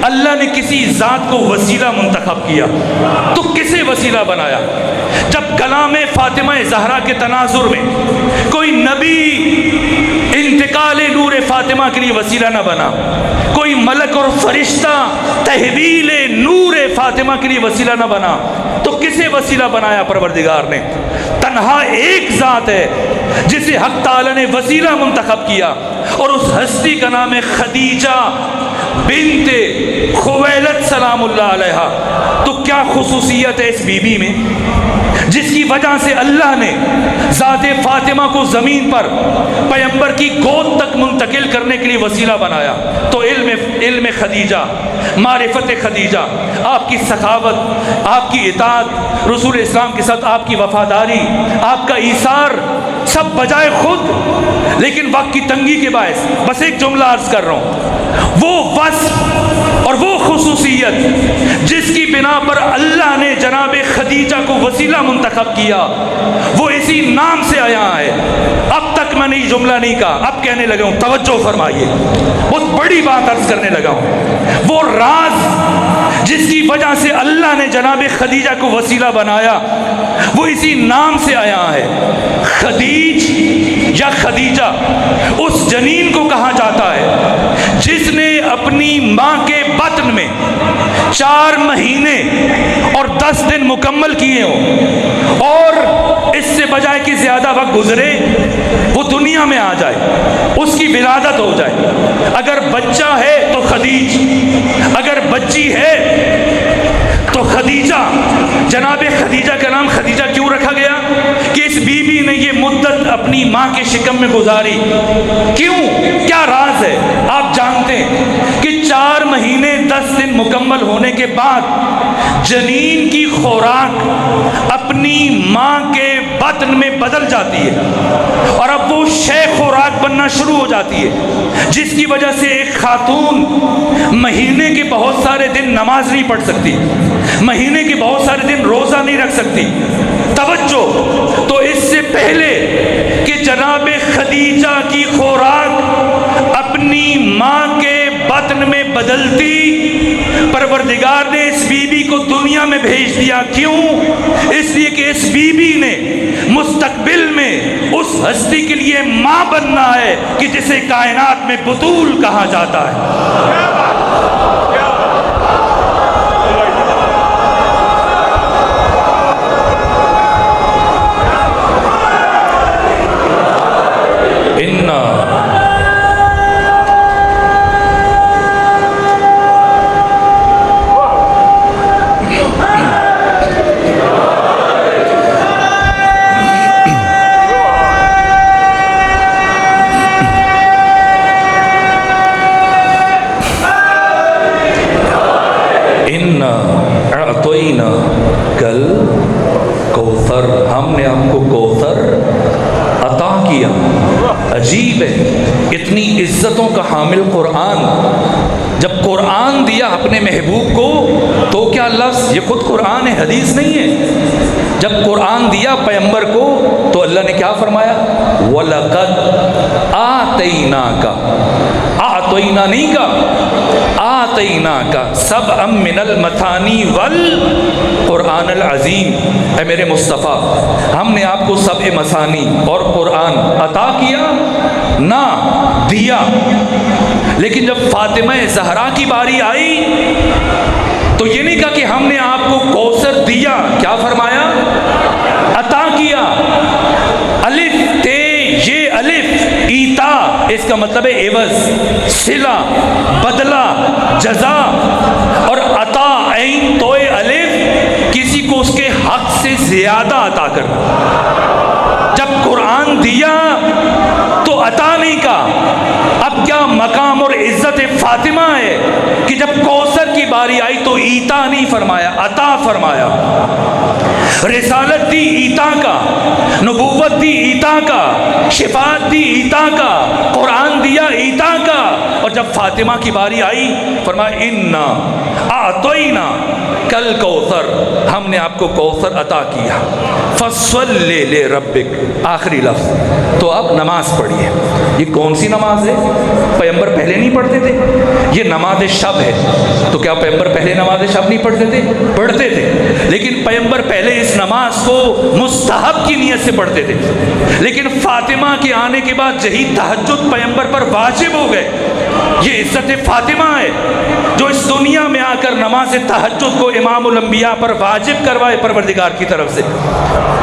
اللہ نے کسی ذات کو وسیلہ منتخب کیا۔ تو کسے وسیلہ بنایا؟ جب کلام فاطمہ زہرا کے تناظر میں کوئی نبی انتقال نور فاطمہ کے لیے وسیلہ نہ بنا، کوئی ملک اور فرشتہ تحویل نور فاطمہ کے لیے وسیلہ نہ بنا، تو کسے وسیلہ بنایا پروردگار نے؟ تنہا ایک ذات ہے جسے حق تعالی نے وسیلہ منتخب کیا، اور اس ہستی کا نام ہے خدیجہ بنت خویلد سلام اللہ علیہا۔ تو کیا خصوصیت ہے اس بی بی میں جس کی وجہ سے اللہ نے ذات فاطمہ کو زمین پر پیغمبر کی گود تک منتقل کرنے کے لیے وسیلہ بنایا؟ تو علم خدیجہ، معرفت خدیجہ، آپ کی سخاوت، آپ کی اطاعت، رسول اسلام کے ساتھ آپ کی وفاداری، آپ کا ایثار، سب بجائے خود لیکن وقت کی تنگی کے باعث بس ایک جملہ عرض کر رہا ہوں، وہ وصف اور وہ خصوصیت جس کی بنا پر اللہ نے جناب خدیجہ کو وسیلہ منتخب کیا وہ اسی نام سے آیا ہے۔ اب تک میں نے یہ جملہ نہیں کہا، اب کہنے لگا ہوں، توجہ فرمائیے، بہت بڑی بات عرض کرنے لگا ہوں۔ وہ راز جس کی وجہ سے اللہ نے جناب خدیجہ کو وسیلہ بنایا وہ اسی نام سے آیا ہے۔ خدیج یا خدیجہ اس جنین کو کہا جاتا ہے جس نے اپنی ماں کے بطن میں 4 مہینے اور 10 دن مکمل کیے ہوں، اور اس سے بجائے کہ زیادہ وقت گزرے وہ دنیا میں آ جائے، اس کی ولادت ہو جائے۔ اگر بچہ ہے تو خدیج، اگر بچی ہے تو خدیجہ۔ جناب خدیجہ کا نام خدیجہ کیوں رکھا گیا؟ کہ اس بی بی نے یہ مدت اپنی ماں کے شکم میں گزاری۔ کیوں؟ کیا راز ہے؟ آپ جانتے ہیں کہ 4 مہینے 10 دن مکمل ہونے کے بعد جنین کی خوراک اپنی ماں کے بطن میں بدل جاتی ہے اور اب وہ شے خوراک بننا شروع ہو جاتی ہے، جس کی وجہ سے ایک خاتون مہینے کے بہت سارے دن نماز نہیں پڑھ سکتی، مہینے کے بہت سارے دن روزہ نہیں رکھ سکتی۔ توجہ، تو اس سے پہلے کہ جناب خدیجہ کی خوراک اپنی ماں کے بطن میں بدلتی، پروردگار نے اس بی بی کو دنیا میں بھیج دیا۔ کیوں؟ اس لیے کہ اس بی بی نے مستقبل میں اس ہستی کے لیے ماں بننا ہے کہ جسے کائنات میں بطول کہا جاتا ہے۔ کل کوثر، ہم نے آپ کو کوثر عطا کیا۔ عجیب ہے، اتنی عزتوں کا حامل قرآن، جب قرآن دیا اپنے محبوب کو تو کیا لفظ، یہ خود قرآن ہے، حدیث نہیں ہے، جب قرآن دیا پیغمبر کو تو اللہ نے کیا فرمایا؟ وَلَقَدْ آتَيْنَاكَ، آتَيْنَا نہیں کا، آتَيْنَاكَ سَبْعًا مِّنَ الْمَثَانِي وَالْقُرْآنَ الْعَظِيمِ۔ اے میرے مصطفیٰ، ہم نے آپ کو 7 مثانی اور قرآن عطا کیا نہ دیا، لیکن جب فاطمہ زہرا کی باری آئی تو یہ نہیں کہا کہ ہم نے آپ کو کوثر دیا، کیا فرمایا؟ عطا کیا۔ الف تے یہ الف ایتا، اس کا مطلب ہے عوض، صلہ، بدلہ، جزا، اور عطا عین توئے الف، کسی کو اس کے حق سے زیادہ عطا کرنا۔ جب قرآن دیا تو عطا نہیں کہا۔ اب کیا مقام اور عزت فاطمہ ہے کہ جب کوثر کی باری آئی تو ایتا نہیں فرمایا، عطا فرمایا۔ رسالت دی ایتا کا، نبوت دی ایتا کا، شفاعت دی ایتا کا، قرآن دیا ایتا کا، اور جب فاطمہ کی باری آئی فرمایا انا اعطینا کل کوثر، ہم نے آپ کو کوثر عطا کیا، فصلی لربک، آخری لفظ۔ تو اب نماز پڑھیے۔ یہ کون سی نماز ہے؟ پیغمبر پہلے نہیں پڑھتے تھے؟ یہ نماز شب ہے۔ تو کیا پیغمبر پہلے نماز شب نہیں پڑھتے تھے؟ پڑھتے تھے، لیکن پیغمبر پہلے اس نماز کو مستحب کی نیت سے پڑھتے تھے، لیکن فاطمہ کے آنے کے بعد یہی تہجد پیغمبر پر واجب ہو گئے۔ یہ عزت فاطمہ ہے جو اس دنیا میں آ کر نماز تہجد کو امام الانبیاء پر واجب کروائے پروردگار کی طرف سے۔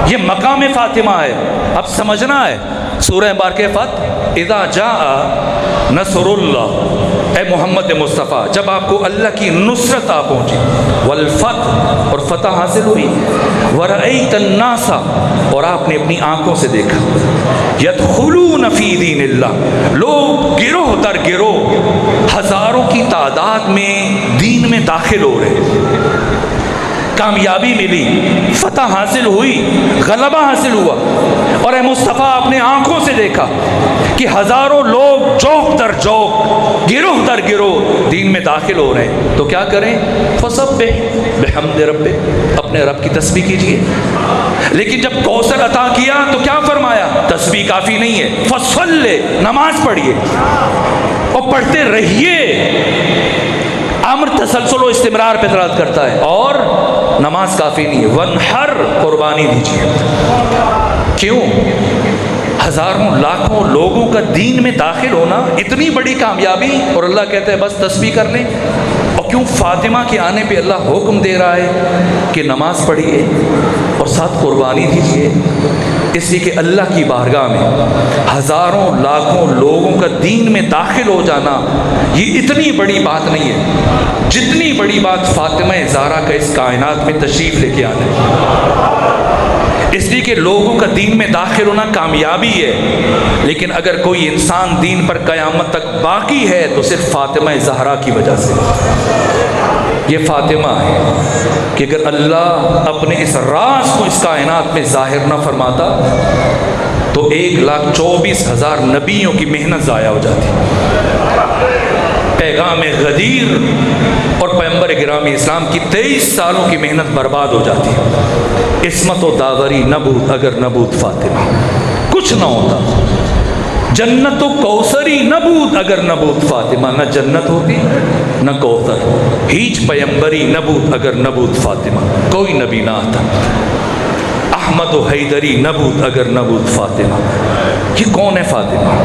یہ مقام فاطمہ ہے۔ اب سمجھنا ہے سورہ مبارکہ فتح، اذا جاء نصر اللہ، اے محمد مصطفیٰ جب آپ کو اللہ کی نصرت آ پہنچی، والفتح، اور فتح حاصل ہوئی، ورأیت الناس، اور آپ نے اپنی آنکھوں سے دیکھا، یدخلون فی دین اللہ، لوگ گروہ در گروہ ہزاروں کی تعداد میں دین میں داخل ہو رہے، کامیابی ملی، فتح حاصل ہوئی، غلبہ حاصل ہوا، اور اے مصطفیٰ آپ نے آنکھوں سے دیکھا کہ ہزاروں لوگ جوق در جوق، گروہ در گروہ دین میں داخل ہو رہے ہیں۔ تو کیا کریں؟ فسبح بحمد ربک، اپنے رب کی تسبیح کیجئے۔ لیکن جب کوثر عطا کیا تو کیا فرمایا؟ تسبیح کافی نہیں ہے، فصلی، نماز پڑھیے اور پڑھتے رہیے۔ امر تسلسل و استمرار پہ دلالت کرتا ہے، اور نماز کافی نہیں ہے، ونحر، قربانی دیجیے۔ کیوں؟ ہزاروں لاکھوں لوگوں کا دین میں داخل ہونا اتنی بڑی کامیابی، اور اللہ کہتا ہے بس تسبیح کر لیں۔ اور کیوں فاطمہ کے آنے پہ اللہ حکم دے رہا ہے کہ نماز پڑھیے اور ساتھ قربانی دیجیے؟ اس لیے کہ اللہ کی بارگاہ میں ہزاروں لاکھوں لوگوں کا دین میں داخل ہو جانا یہ اتنی بڑی بات نہیں ہے جتنی بڑی بات فاطمہ زہرا کا اس کائنات میں تشریف لے کے آنا ہے۔ اس لیے کہ لوگوں کا دین میں داخل ہونا کامیابی ہے، لیکن اگر کوئی انسان دین پر قیامت تک باقی ہے تو صرف فاطمہ زہرا کی وجہ سے۔ یہ فاطمہ ہے کہ اگر اللہ اپنے اس راز کو اس کائنات میں ظاہر نہ فرماتا تو 1,24,000 نبیوں کی محنت ضائع ہو جاتی، پیغام غدیر اور پیغمبر گرامی اسلام کی 23 سالوں کی محنت برباد ہو جاتی۔ عصمت و داوری نبوت اگر نبوت فاطمہ، کچھ نہ ہوتا۔ جنت و کوثری نبوت اگر نبوت فاطمہ، نہ جنت ہوتی نہ کوثر۔ ہیچ پیمبری نبوت اگر نبوت فاطمہ، کوئی نبی نہ آتا۔ احمد و حیدری نبوت اگر نبوت فاطمہ۔ یہ کون ہے فاطمہ؟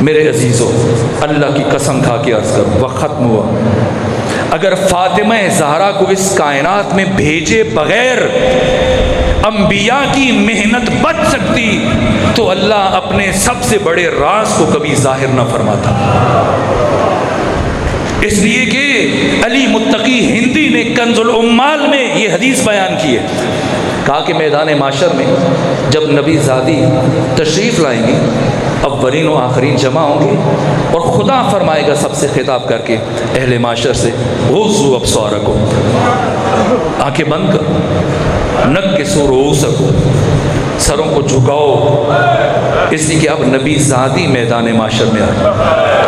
میرے عزیزو، اللہ کی قسم کھا کے عرض کر، وقت ختم ہوا۔ اگر فاطمہ زہرا کو اس کائنات میں بھیجے بغیر انبیاء کی محنت بچ سکتی تو اللہ اپنے سب سے بڑے راز کو کبھی ظاہر نہ فرماتا۔ اس لیے کہ علی متقی ہندی نے کنز العمال میں یہ حدیث بیان کی ہے، کہا کہ میدان معاشر میں جب نبی زادی تشریف لائیں گے، اولین و آخرین جمع ہوں گے، اور خدا فرمائے گا سب سے خطاب کر کے اہل معاشر سے، غضوا ابصارکم، آنکھیں بند کرو، نکسوا رؤوسکم، سروں کو جھکاؤ، اس لیے کہ اب نبی زادی میدان معاشر میں آئے۔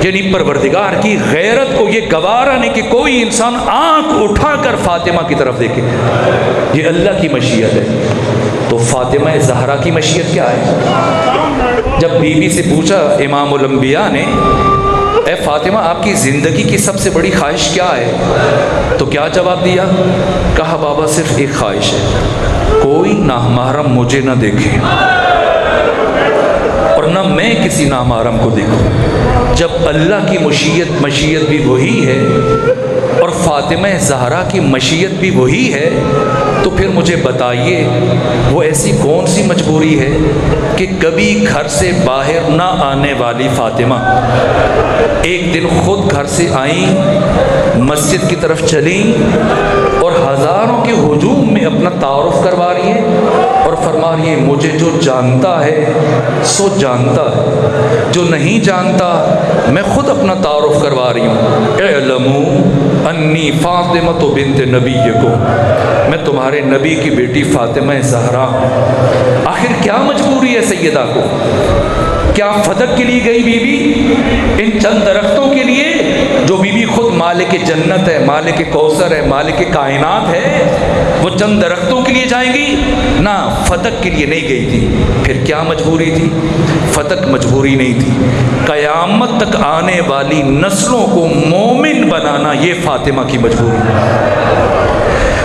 یعنی پروردگار کی غیرت کو یہ گوارا نہیں کہ کوئی انسان آنکھ اٹھا کر فاطمہ کی طرف دیکھے، یہ اللہ کی مشیت ہے۔ تو فاطمہ زہرا کی مشیت کیا ہے؟ جب بی بی سے پوچھا امام الانبیاء نے، اے فاطمہ آپ کی زندگی کی سب سے بڑی خواہش کیا ہے؟ تو کیا جواب دیا؟ کہا بابا صرف ایک خواہش ہے، کوئی نامحرم مجھے نہ دیکھے اور نہ میں کسی نامحرم کو دیکھوں۔ جب اللہ کی مشیت بھی وہی ہے اور فاطمہ زہرا کی مشیت بھی وہی ہے، تو پھر مجھے بتائیے وہ ایسی کون سی مجبوری ہے کہ کبھی گھر سے باہر نہ آنے والی فاطمہ ایک دن خود گھر سے آئیں، مسجد کی طرف چلیں اور ہزاروں کے ہجوم میں اپنا تعارف کروا رہی ہیں اور فرما رہی ہے مجھے جو جانتا ہے سو جانتا ہے، جو نہیں جانتا میں خود اپنا تعارف کروا رہی ہوں۔ اعلموا انی فاطمۃ بنت نبیکم، میں تمہارے نبی کی بیٹی فاطمہ زہرا۔ آخر کیا مجبوری ہے سیدہ کو؟ کیا فدق کے لیے گئی بی بی ان چند درختوں کے لیے جو بی بی خود مالک جنت ہے، مالک کوثر ہے، مالک کائنات ہے؟ وہ چند درختوں کے لیے جائیں گی؟ نہ، فتق کے لیے نہیں گئی تھی۔ پھر کیا مجبوری تھی؟ فتق مجبوری نہیں تھی، قیامت تک آنے والی نسلوں کو مومن بنانا یہ فاطمہ کی مجبوری،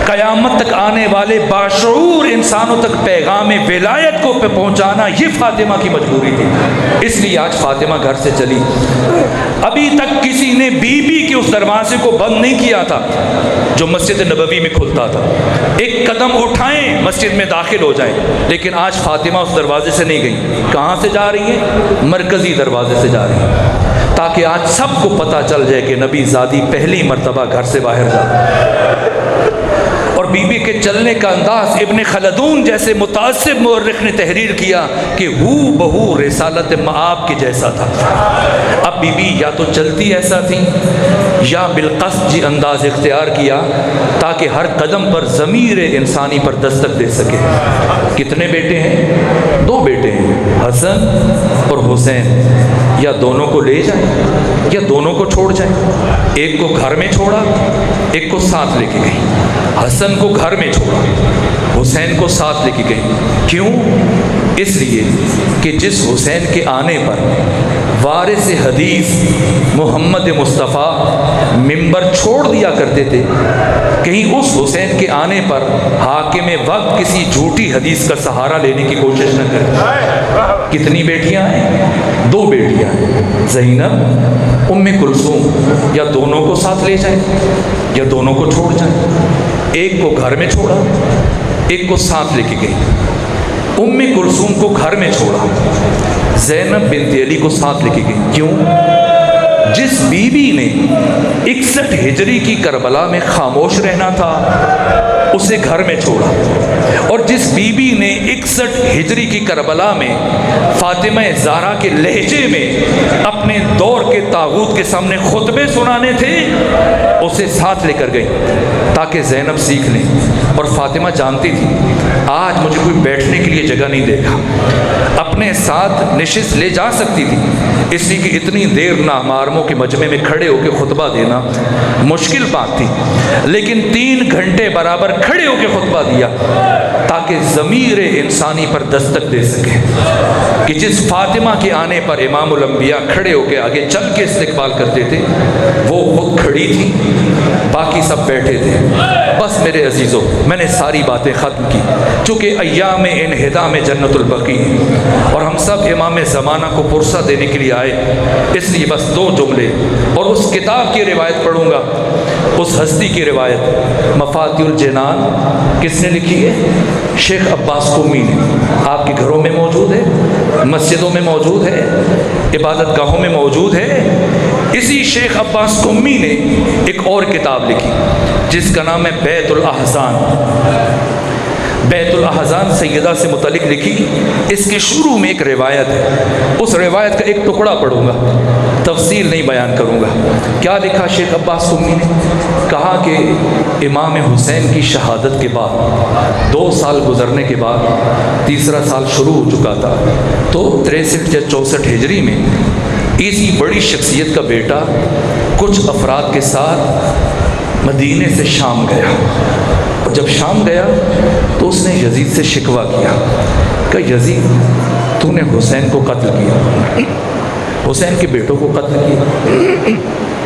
قیامت تک آنے والے باشعور انسانوں تک پیغام ولایت کو پہنچانا یہ فاطمہ کی مجبوری تھی۔ اس لیے آج فاطمہ گھر سے چلی، ابھی تک کسی نے بی بی کے اس دروازے کو بند نہیں کیا تھا جو مسجد نبوی میں کھلتا تھا، ایک قدم اٹھائیں مسجد میں داخل ہو جائیں، لیکن آج فاطمہ اس دروازے سے نہیں گئی۔ کہاں سے جا رہی ہیں؟ مرکزی دروازے سے جا رہی ہیں، تاکہ آج سب کو پتہ چل جائے کہ نبی زادی پہلی مرتبہ گھر سے باہر جا۔ اور بی بی کے چلنے کا انداز ابن خلدون جیسے متعصب مورخ نے تحریر کیا کہ ہو بہو رسالت مآب کے جیسا تھا۔ اب بی بی یا تو چلتی ایسا تھی یا بالقصد یہ انداز اختیار کیا تاکہ ہر قدم پر ضمیر انسانی پر دستک دے سکے۔ کتنے بیٹے ہیں؟ 2 بیٹے ہیں، حسن اور حسین۔ یا دونوں کو لے جائیں یا دونوں کو چھوڑ جائیں۔ ایک کو گھر میں چھوڑا، ایک کو ساتھ لے کے گئی۔ حسن کو گھر میں چھوڑا، حسین کو ساتھ لے کے گئی۔ کیوں؟ اس لیے کہ جس حسین کے آنے پر وارث حدیث محمد مصطفیٰ منبر چھوڑ دیا کرتے تھے، کہیں اس حسین کے آنے پر حاکم وقت کسی جھوٹی حدیث کا سہارا لینے کی کوشش نہ کرے۔ کتنی بیٹیاں ہیں؟ 2 بیٹیاں ہیں، زینب، ام کلثوم۔ یا دونوں کو ساتھ لے جائیں یا دونوں کو چھوڑ جائیں۔ ایک کو گھر میں چھوڑا، ایک کو ساتھ لے کے گئی۔ ام کلثوم کو گھر میں چھوڑا، زینب بنت علی کو ساتھ لے کے گئی۔ کیوں؟ جس بی بی نے 61 ہجری کی کربلا میں خاموش رہنا تھا اسے گھر میں چھوڑا، اور جس بی بی نے 61 ہجری کی کربلا میں فاطمہ زہرا کے لہجے میں اپنے دور کے طاغوت کے سامنے خطبے سنانے تھے اسے ساتھ لے کر گئی تاکہ زینب سیکھ لیں۔ اور فاطمہ جانتی تھی آج مجھے کوئی بیٹھنے کے لیے جگہ نہیں دے گا، اپنے ساتھ نشست لے جا سکتی تھی، اس لیے کہ اتنی دیر نامحرموں کے مجمع میں کھڑے ہو کے خطبہ دینا مشکل بات تھی، لیکن 3 گھنٹے برابر کھڑے ہو کے خطبہ دیا تاکہ ضمیر انسانی پر دستک دے سکے کہ جس فاطمہ کے آنے پر امام الانبیاء کھڑے ہو کے آگے چل کے استقبال کرتے تھے وہ خود کھڑی تھی، باقی سب بیٹھے تھے۔ بس میرے عزیزوں، میں نے ساری باتیں ختم کی، چونکہ ایام انہدا میں جنت البقیع اور ہم سب امام زمانہ کو پرسہ دینے کے لیے آئے، اس لیے بس 2 جملے اور اس کتاب کی روایت پڑھوں گا، اس ہستی کی روایت۔ مفاتیح الجنان کس نے لکھی ہے؟ شیخ عباس قمی نے۔ آپ کے گھروں میں موجود ہے، مسجدوں میں موجود ہے، عبادت گاہوں میں موجود ہے۔ اسی شیخ عباس قمی نے ایک اور کتاب لکھی جس کا نام ہے بیت الاحزان۔ بیت الاحزان سیدہ سے متعلق لکھی، اس کے شروع میں ایک روایت ہے، اس روایت کا ایک ٹکڑا پڑھوں گا، تفصیل نہیں بیان کروں گا۔ کیا لکھا شیخ عباس قمی نے؟ کہا کہ امام حسین کی شہادت کے بعد 2 سال گزرنے کے بعد 3را سال شروع ہو چکا تھا، تو 63 یا 64 ہجری میں اسی بڑی شخصیت کا بیٹا کچھ افراد کے ساتھ مدینے سے شام گیا، اور جب شام گیا تو اس نے یزید سے شکوہ کیا کہ یزید تو نے حسین کو قتل کیا، حسین کے بیٹوں کو قتل کیا،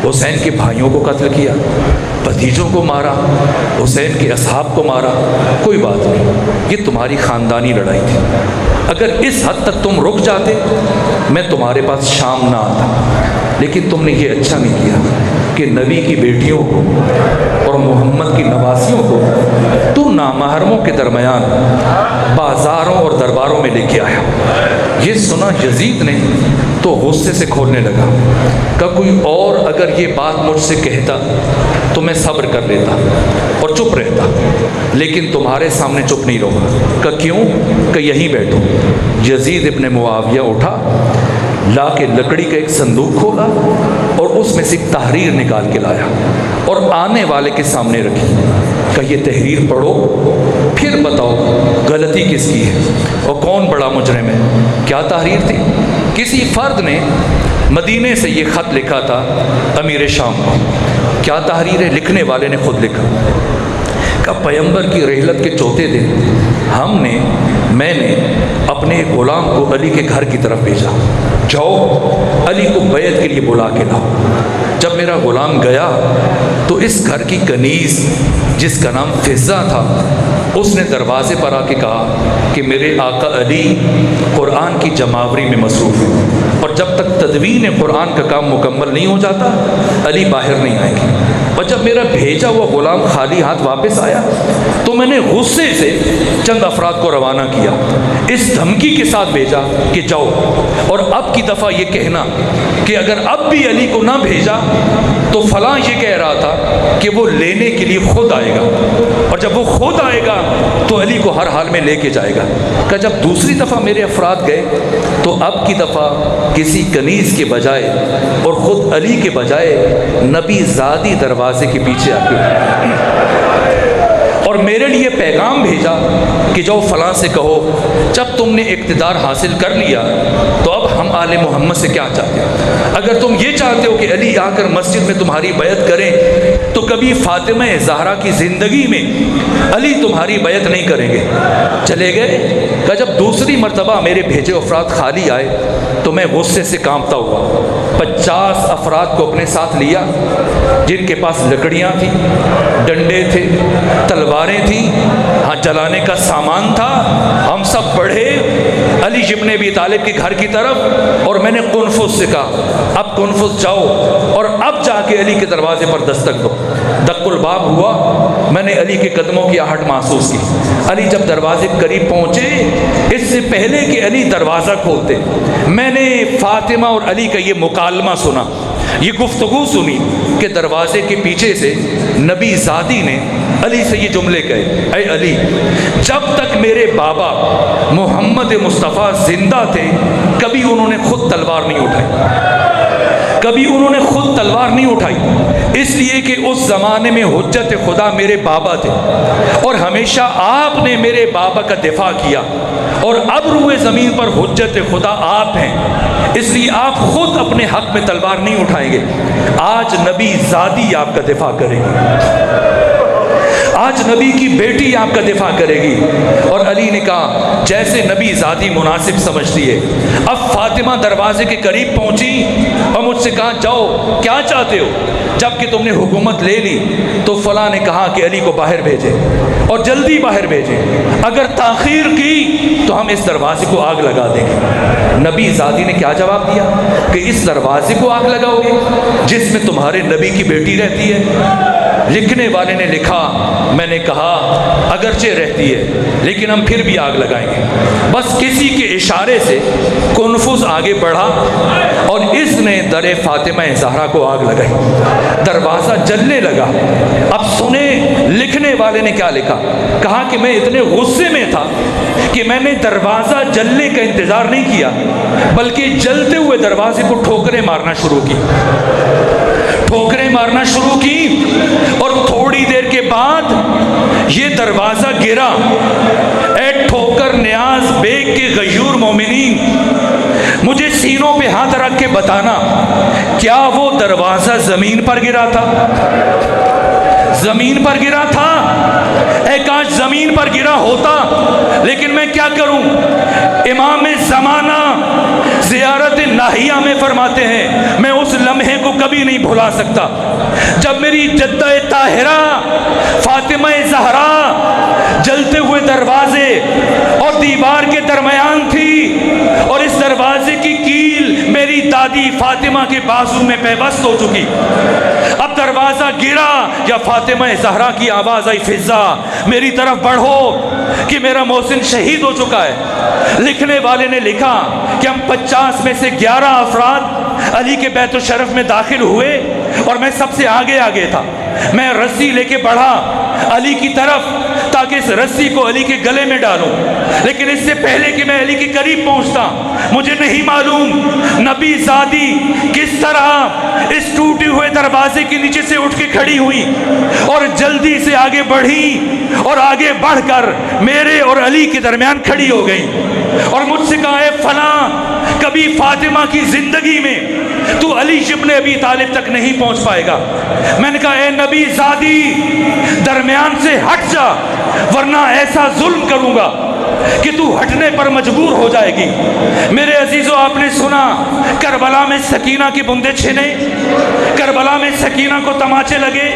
حسین کے بھائیوں کو قتل کیا، بھتیجوں کو مارا، حسین کے اصحاب کو مارا، کوئی بات نہیں، یہ تمہاری خاندانی لڑائی تھی، اگر اس حد تک تم رک جاتے میں تمہارے پاس شام نہ آتا، لیکن تم نے یہ اچھا نہیں کیا کہ نبی کی بیٹیوں کو اور محمد کی نواسیوں کو تو نامحرموں کے درمیان بازاروں اور درباروں میں لے کے آیا۔ یہ سنا یزید نے تو غصے سے کھولنے لگا کہ کوئی اور اگر یہ بات مجھ سے کہتا تو میں صبر کر لیتا اور چپ رہتا، لیکن تمہارے سامنے چپ نہیں رہا۔ کہ کیوں؟ کہ یہیں بیٹھو۔ یزید ابن معاویہ اٹھا، لا کے لکڑی کا ایک صندوق کھولا اور اس میں سے ایک تحریر نکال کے لایا اور آنے والے کے سامنے رکھی کہ یہ تحریر پڑھو، پھر بتاؤ غلطی کس کی ہے اور کون بڑا مجرم ہے۔ کیا تحریر تھی؟ کسی فرد نے مدینے سے یہ خط لکھا تھا امیر شام کو۔ کیا تحریر ہے؟ لکھنے والے نے خود لکھا کہ پیغمبر کی رحلت کے چوتھے دن میں نے اپنے غلام کو علی کے گھر کی طرف بھیجا، جاؤ علی کو بیعت کے لیے بلا کے لاؤ۔ جب میرا غلام گیا تو اس گھر کی کنیز جس کا نام فضہ تھا، اس نے دروازے پر آ کے کہا کہ میرے آقا علی قرآن کی جماوری میں مصروف ہے اور جب تک تدوین قرآن کا کام مکمل نہیں ہو جاتا علی باہر نہیں آئیں گے۔ اور جب میرا بھیجا ہوا غلام خالی ہاتھ واپس آیا تو میں نے غصے سے چند افراد کو روانہ کیا، اس دھمکی کے ساتھ بھیجا کہ جاؤ اور اب کی دفعہ یہ کہنا کہ اگر اب بھی علی کو نہ بھیجا تو فلاں یہ کہہ رہا تھا کہ وہ لینے کے لیے خود آئے گا، اور جب وہ خود آئے گا تو علی کو ہر حال میں لے کے جائے گا۔ کہ جب دوسری دفعہ میرے افراد گئے تو اب کی دفعہ کسی کنیز کے بجائے اور خود علی کے بجائے نبی زادی دروازے کے پیچھے آ کے اور میرے لیے پیغام بھیجا کہ جاؤ فلاں سے کہو جب تم نے اقتدار حاصل کر لیا تو اب ہم آل محمد سے کیا چاہتے ہیں؟ اگر تم یہ چاہتے ہو کہ علی آ کر مسجد میں تمہاری بیعت کریں تو کبھی فاطمہ زہرا کی زندگی میں علی تمہاری بیعت نہیں کریں گے۔ چلے گئے کہ جب دوسری مرتبہ میرے بھیجے افراد خالی آئے تو میں غصے سے کانپتا ہوا 50 افراد کو اپنے ساتھ لیا جن کے پاس لکڑیاں تھیں، ڈنڈے تھے، تلواریں تھیں، ہاں جلانے کا سامان تھا۔ ہم سب بڑھے علی ابن ابی طالب کے گھر کی طرف اور میں نے قنفذ سے کہا اب قنفذ جاؤ اور اب جا کے علی کے دروازے پر دستک دو۔ دق الباب ہوا، میں نے علی کے قدموں کی آہٹ محسوس کی۔ علی جب دروازے کے قریب پہنچے، اس سے پہلے کہ علی دروازہ کھولتے میں نے فاطمہ اور علی کا یہ مکالمہ سنا، یہ گفتگو سنی کہ دروازے کے پیچھے سے نبی زادی نے علی سے یہ جملے کہے، اے علی جب تک میرے بابا محمد مصطفیٰ زندہ تھے کبھی انہوں نے خود تلوار نہیں اٹھائی، کبھی انہوں نے خود تلوار نہیں اٹھائی، اس لیے کہ اس زمانے میں حجت خدا میرے بابا تھے اور ہمیشہ آپ نے میرے بابا کا دفاع کیا، اور اب روئے زمین پر حجت خدا آپ ہیں، اس لیے آپ خود اپنے حق میں تلوار نہیں اٹھائیں گے۔ آج نبی زادی آپ کا دفاع کرے گی، آج نبی کی بیٹی آپ کا دفاع کرے گی۔ اور علی نے کہا جیسے نبی زادی مناسب سمجھتی ہے۔ اب فاطمہ دروازے کے قریب پہنچی اور مجھ سے کہا جاؤ کیا چاہتے ہو؟ جب کہ تم نے حکومت لے لی تو فلاں نے کہا کہ علی کو باہر بھیجے اور جلدی باہر بھیجے، اگر تاخیر کی تو ہم اس دروازے کو آگ لگا دیں گے۔ نبی زادی نے کیا جواب دیا کہ اس دروازے کو آگ لگاؤ گے جس میں تمہارے نبی کی بیٹی رہتی ہے؟ لکھنے والے نے لکھا، میں نے کہا اگرچہ رہتی ہے لیکن ہم پھر بھی آگ لگائیں گے۔ بس کسی کے اشارے سے قنفذ آگے بڑھا اور اس نے در فاطمہ زہرا کو آگ لگائی، دروازہ جلنے لگا۔ اب سنیں لکھنے والے نے کیا لکھا، کہا کہ میں اتنے غصے میں تھا کہ میں نے دروازہ جلنے کا انتظار نہیں کیا بلکہ جلتے ہوئے دروازے کو ٹھوکریں مارنا شروع کی، ٹھوکریں مارنا شروع کی، اور تھوڑی دیر کے بعد یہ دروازہ گرا۔ اے ٹھوکر نیاز بیگ کے غیور مومنین، مجھے سینوں پہ ہاتھ رکھ کے بتانا کیا وہ دروازہ زمین پر گرا تھا؟ زمین پر گرا تھا؟ اے کاش زمین پر گرا ہوتا، لیکن میں کیا کروں؟ امام زمانہ زیارت ناہیہ میں فرماتے ہیں میں اس لمحے کو کبھی نہیں بھلا سکتا جب میری جدہ طاہرہ فاطمہ زہرا جلتے ہوئے دروازے اور دیوار کے درمیان تھی اور اس دروازے کی کیل میری دادی زادی فاطمہ کے بازو میں پیوست ہو چکی. اب دروازہ گرا یا فاطمہ زہرا کی آواز آئی, فضا میری طرف بڑھو کہ میرا محسن شہید ہو چکا ہے. لکھنے والے نے لکھا کہ ہم 50 میں سے 11 افراد علی کے بیت الشرف میں داخل ہوئے اور میں سب سے آگے تھا. میں رسی لے کے بڑھا علی کی طرف تاکہ اس رسی کو علی کے گلے میں ڈالوں, لیکن اس سے پہلے کہ میں علی کے قریب پہنچتا مجھے نہیں معلوم نبی زادی کس طرح اس ٹوٹے ہوئے دروازے کے نیچے سے اٹھ کے کھڑی ہوئی اور جلدی سے آگے بڑھی اور آگے بڑھ کر میرے اور علی کے درمیان کھڑی ہو گئی اور مجھ سے کہا, اے فلاں کبھی فاطمہ کی زندگی میں تو علی ابن ابی طالب تک نہیں پہنچ پائے گا. میں نے کہا, اے نبی زادی درمیان سے ہٹ جا ورنہ ایسا ظلم کروں گا کہ تو ہٹنے پر مجبور ہو جائے گی. میرے عزیزو, آپ نے سنا کربلا میں سکینہ کی بندے چھنے, کربلا میں سکینہ کو تماچے لگے.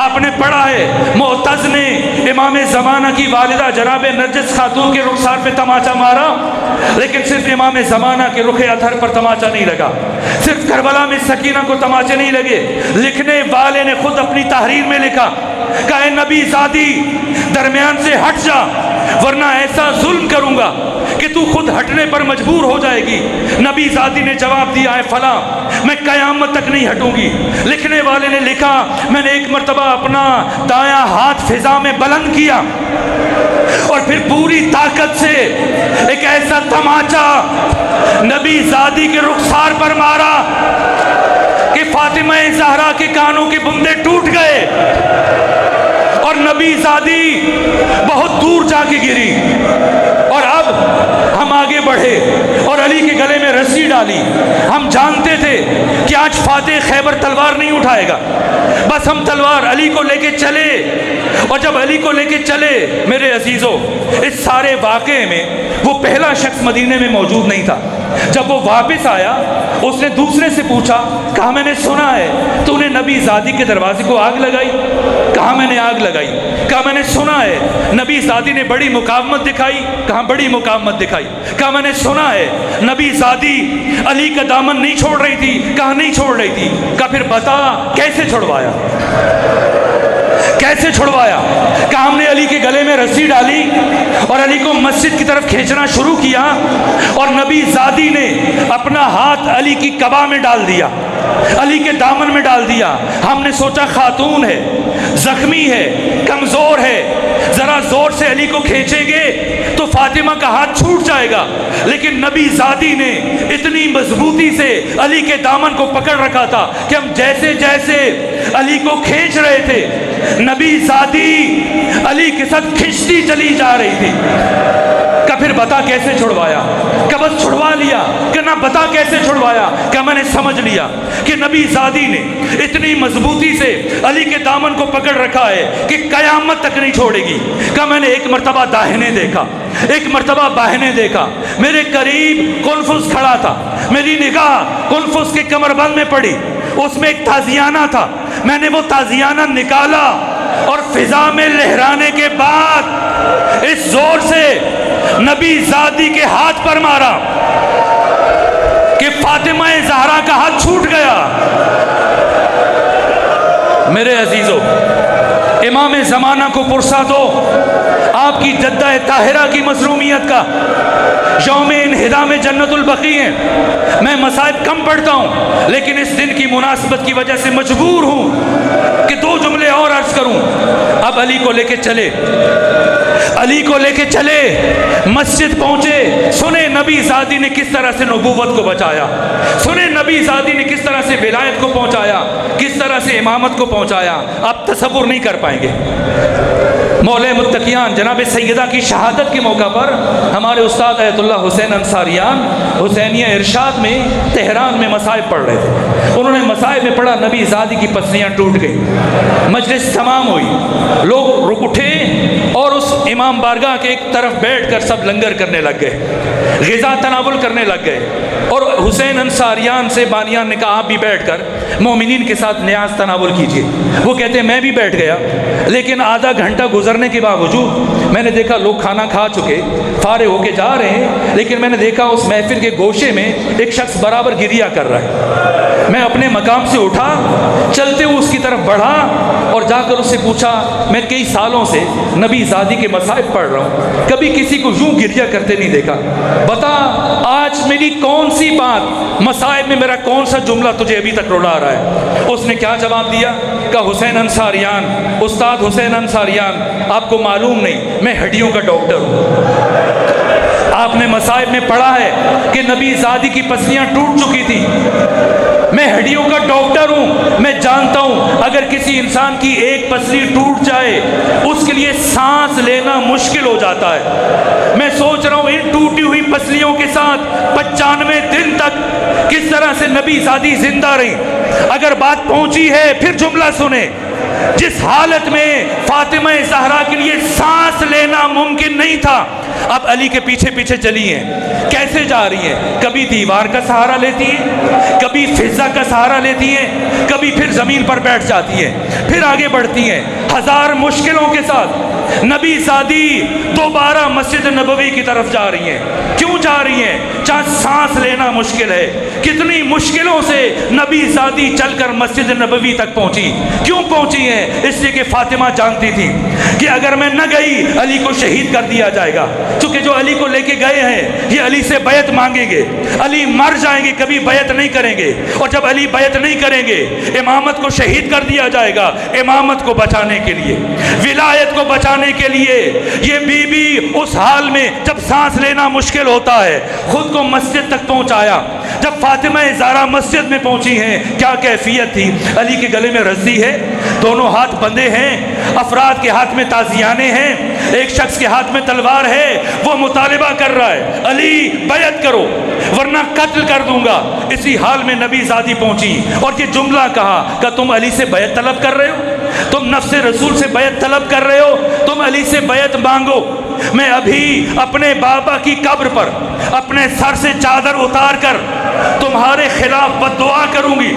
آپ نے پڑھا ہے معتز نے امام زمانہ کی والدہ جناب نرجس خاتون کے رخسار پہ تماچا مارا, لیکن صرف امام زمانہ کے رخ اطہر پر تماچا نہیں لگا. صرف کربلا میں سکینہ کو تماچے نہیں لگے. لکھنے والے نے خود اپنی تحریر میں لکھا کہ اے نبی زادی درمیان سے ہٹ جا ورنہ ایسا ظلم کروں گا کہ تو خود ہٹنے پر مجبور ہو جائے گی. نبی زادی نے جواب دیا, اے فلاں میں قیامت تک نہیں ہٹوں گی. لکھنے والے نے لکھا, میں نے ایک مرتبہ اپنا دایاں ہاتھ فضا میں بلند کیا اور پھر پوری طاقت سے ایک ایسا تماچا نبی زادی کے رخسار پر مارا کہ فاطمہ زہرا کے کانوں کے بندے ٹوٹ گئے اور نبی زادی بہت دور جا کے گری. اور اب ہم آگے بڑھے اور علی کے گلے میں رسی ڈالی. ہم جانتے تھے کہ آج فاتح خیبر تلوار نہیں اٹھائے گا, بس ہم تلوار علی کو لے کے چلے. اور جب علی کو لے کے چلے میرے عزیزو, اس سارے واقعے میں وہ پہلا شخص مدینے میں موجود نہیں تھا. جب وہ واپس آیا اس نے دوسرے سے پوچھا, کہا میں نے سنا ہے تو نے نبی زادی کے دروازے کو آگ لگائی. کہا میں نے آگ لگائی. کہا میں نے سنا ہے نبی زادی نے بڑی مقاومت دکھائی. کہا بڑی مقاومت دکھائی. کہا میں نے سنا ہے نبی زادی علی کا دامن نہیں چھوڑ رہی تھی. کہا نہیں چھوڑ رہی تھی. کہا پھر بتا کیسے چھڑوایا, کیسے چھڑوایا؟ کہا ہم نے علی کے گلے میں رسی ڈالی اور علی کو مسجد کی طرف کھینچنا شروع کیا اور نبی زادی نے اپنا ہاتھ علی کی قبا میں ڈال دیا, علی کے دامن میں ڈال دیا. ہم نے سوچا خاتون ہے, زخمی ہے, کمزور ہے, ذرا زور سے علی کو کھینچیں گے تو فاطمہ کا ہاتھ چھوٹ جائے گا. لیکن نبی زادی نے اتنی مضبوطی سے علی کے دامن کو پکڑ رکھا تھا کہ ہم جیسے جیسے علی کو کھینچ رہے تھے نبی زادی علی کے ساتھ کھینچتی چلی جا رہی تھی. کہ پھر بتا کیسے چھڑوایا؟ کہ بس چھڑوا لیا. کہ نہ بتا کیسے چھڑوایا؟ کہ میں نے سمجھ لیا کہ نبی زادی نے اتنی مضبوطی سے علی کے دامن کو پکڑ رکھا ہے کہ قیامت تک نہیں چھوڑے گی. کہ میں نے ایک مرتبہ داہنے دیکھا, ایک مرتبہ باہنے دیکھا. میرے قریب قنفذ کھڑا تھا, میری نگاہ قنفذ کے کمر بند میں پڑی, اس میں ایک تازیانہ تھا. میں نے وہ تازیانہ نکالا اور فضا میں لہرانے کے بعد اس زور سے نبی زادی کے ہاتھ پر مارا کہ فاطمہ زہرا کا ہاتھ چھوٹ گیا. میرے عزیزو, امام زمانہ کو پرسا دو آپ کی جدہ طاہرہ کی مظلومیت کا. یوم انہدام جنت البقیع ہے. میں مصائب کم پڑھتا ہوں لیکن اس دن کی مناسبت کی وجہ سے مجبور ہوں کہ 2 جملے اور عرض کروں. اب علی کو لے کے چلے, علی کو لے کے چلے, مسجد پہنچے. سنے نبی زادی نے کس طرح سے نبوت کو بچایا, سنے نبی زادی نے کس طرح سے ولایت کو پہنچایا, کس طرح سے امامت کو پہنچایا. آپ تصور نہیں کر پائیں گے. مولا متقیان جناب سیدہ کی شہادت کے موقع پر ہمارے استاد ایت اللہ حسین انصاریان حسینیہ ارشاد میں تہران میں مصائب پڑھ رہے تھے. انہوں نے مصائب میں پڑھا نبی زادی کی پسلیاں ٹوٹ گئی. مجلس تمام ہوئی, لوگ رک اٹھے اور اس امام بارگاہ کے ایک طرف بیٹھ کر سب لنگر کرنے لگ گئے, غذا تناول کرنے لگ گئے. اور حسین انصاریان سے بانیان نے کہا آپ بھی بیٹھ کر مومنین کے ساتھ نیاز تناول کیجیے. وہ کہتے ہیں میں بھی بیٹھ گیا, لیکن آدھا گھنٹہ گزر گزرنے کے باوجود میں نے دیکھا لوگ کھانا کھا چکے فارغ ہو کے جا رہے ہیں، لیکن میں نے دیکھا اس محفل کے گوشے میں ایک شخص برابر گریہ کر رہا ہے۔ میں اپنے مقام سے اٹھا، چلتے ہوئے اس کی طرف بڑھا اور جا کر اس سے پوچھا، میں کئی سالوں سے نبی زادی کے مصائب پڑھ رہا ہوں، کبھی کسی کو یوں گریہ کرتے نہیں دیکھا، بتا آج میری کون سی بات، مصائب میں میرا کون سا جملہ تجھے ابھی تک رلا رہا ہے؟ اس نے کیا جواب دیا؟ کہ حسین انصاریان، استاد حسین انصاریان، آپ کو معلوم نہیں میں ہڈیوں کا ڈاکٹر ہوں۔ آپ نے مصائب میں پڑھا ہے کہ نبی زادی کی پسلیاں ٹوٹ چکی تھی، میں ہڈیوں کا ڈاکٹر ہوں، میں جانتا ہوں اگر کسی انسان کی ایک پسلی ٹوٹ جائے اس کے لیے سانس لینا مشکل ہو جاتا ہے۔ میں سوچ رہا ہوں ان ٹوٹی ہوئی پسلیوں کے ساتھ 95 دن تک کس طرح سے نبی زادی زندہ رہی۔ اگر بات پہنچی ہے پھر جملہ سنیں، جس حالت میں فاطمہ زہرا کے لیے سانس لینا ممکن نہیں تھا، اب علی کے پیچھے پیچھے چلی ہیں۔ کیسے جا رہی ہیں؟ کبھی دیوار کا سہارا لیتی ہیں، کبھی فضا کا سہارا لیتی ہیں، کبھی پھر زمین پر بیٹھ جاتی ہیں، پھر آگے بڑھتی ہیں ہزار مشکلوں کے ساتھ۔ نبی زادی دوبارہ مسجد نبوی کی طرف جا رہی ہیں۔ کیوں جا رہی ہیں؟ جہاں سانس لینا مشکل ہے۔ کتنی مشکلوں سے نبی زادی چل کر مسجد نبوی تک پہنچی۔ کیوں پہنچی ہیں؟ اس لیے کہ فاطمہ جانتی تھی کہ اگر میں نہ گئی علی کو شہید کر دیا جائے گا، چونکہ جو علی کو لے کے گئے ہیں یہ علی سے بیعت مانگیں گے، علی مر جائیں گے، کبھی بیعت نہیں کریں گے، اور جب علی بیعت نہیں کریں گے امامت کو شہید کر دیا جائے گا۔ امامت کو بچانے کے لیے، ولایت کو بچانے کے لیے یہ بی بی اس حال میں جب سانس لینا مشکل ہوتا ہے خود کو مسجد تک پہنچایا۔ جب فاطمہ زہرا مسجد میں پہنچی ہیں کیا کیفیت تھی؟ علی کے گلے میں رسی ہے، دونوں ہاتھ بندھے ہیں، افراد کے ہاتھ میں تازیانے ہیں، ایک شخص کے ہاتھ میں تلوار ہے، وہ مطالبہ کر رہا ہے علی بیعت کرو ورنہ قتل کر دوں گا۔ اسی حال میں نبی زادی پہنچی اور یہ جملہ کہا کہ تم علی سے بیعت طلب کر رہے ہو، تم نفس رسول سے بیعت طلب کر رہے ہو، تم علی سے بیعت مانگو۔ میں ابھی اپنے بابا کی قبر پر اپنے سر سے چادر اتار کر تمہارے خلاف بد دعا کروں گی۔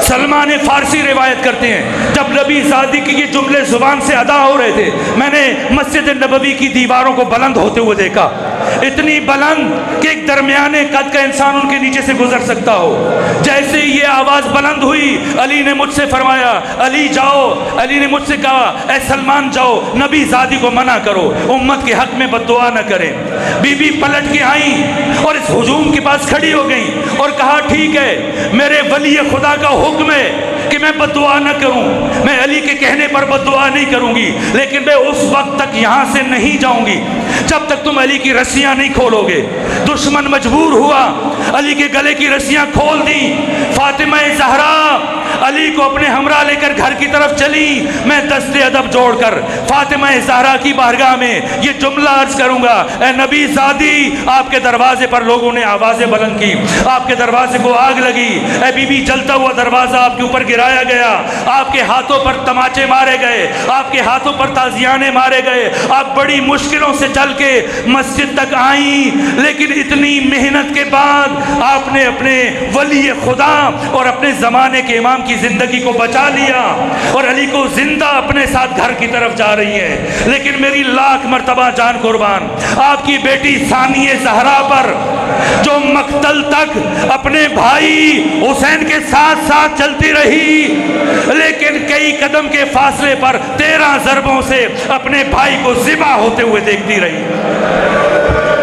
سلمان فارسی روایت کرتے ہیں جب نبی زادی کی یہ جملے زبان سے ادا ہو رہے تھے میں نے مسجد نبوی کی دیواروں کو بلند ہوتے ہوئے دیکھا، اتنی بلند کہ ایک درمیانے قد کا انسان ان کے نیچے سے گزر سکتا ہو۔ جیسے ہی یہ آواز بلند ہوئی علی نے مجھ سے فرمایا علی جاؤ، علی نے مجھ سے کہا اے سلمان جاؤ نبی زادی کو منع کرو، امت کے حق میں بد دعا نہ کریں۔ بی بی پلٹ کے آئیں اور اس ہجوم کے پاس کھڑی ہو گئیں اور کہا ٹھیک ہے میرے ولی خدا کا حکم ہے کہ میں بد دعا نہ کروں، میں علی کے کہنے پر بد دعا نہیں کروں گی، لیکن میں اس وقت تک یہاں سے نہیں جاؤں گی جب تک تم علی کی رسیاں نہیں کھولو گے۔ دشمن مجبور ہوا، علی کے گلے کی رسیاں کھول دیں۔ فاطمہ زہرا علی کو اپنے ہمراہ لے کر گھر کی طرف چلی۔ میں دست ادب جوڑ کر فاطمہ زہرا کی بارگاہ میں یہ جملہ عرض کروں گا، اے نبی زادی آپ کے دروازے پر لوگوں نے آوازیں بلند کی، آپ کے دروازے کو آگ لگی، اے بی بی جلتا ہوا دروازہ آپ کے اوپر گرایا گیا، آپ کے ہاتھوں پر تماچے مارے گئے، آپ کے ہاتھوں پر تازیانے مارے گئے، آپ بڑی مشکلوں سے چل کے مسجد تک آئیں، لیکن اتنی محنت کے بعد آپ نے اپنے ولی خدا اور اپنے زمانے کے امام کی زندگی کو بچا لیا اور علی کو زندہ اپنے ساتھ گھر کی طرف جا رہی ہے۔ لیکن میری لاکھ مرتبہ جان قربان آپ کی بیٹی ثانیہ زہرا پر جو مقتل تک اپنے بھائی حسین کے ساتھ ساتھ چلتی رہی، لیکن کئی قدم کے فاصلے پر 13 ضربوں سے اپنے بھائی کو ذبح ہوتے ہوئے دیکھتی رہی۔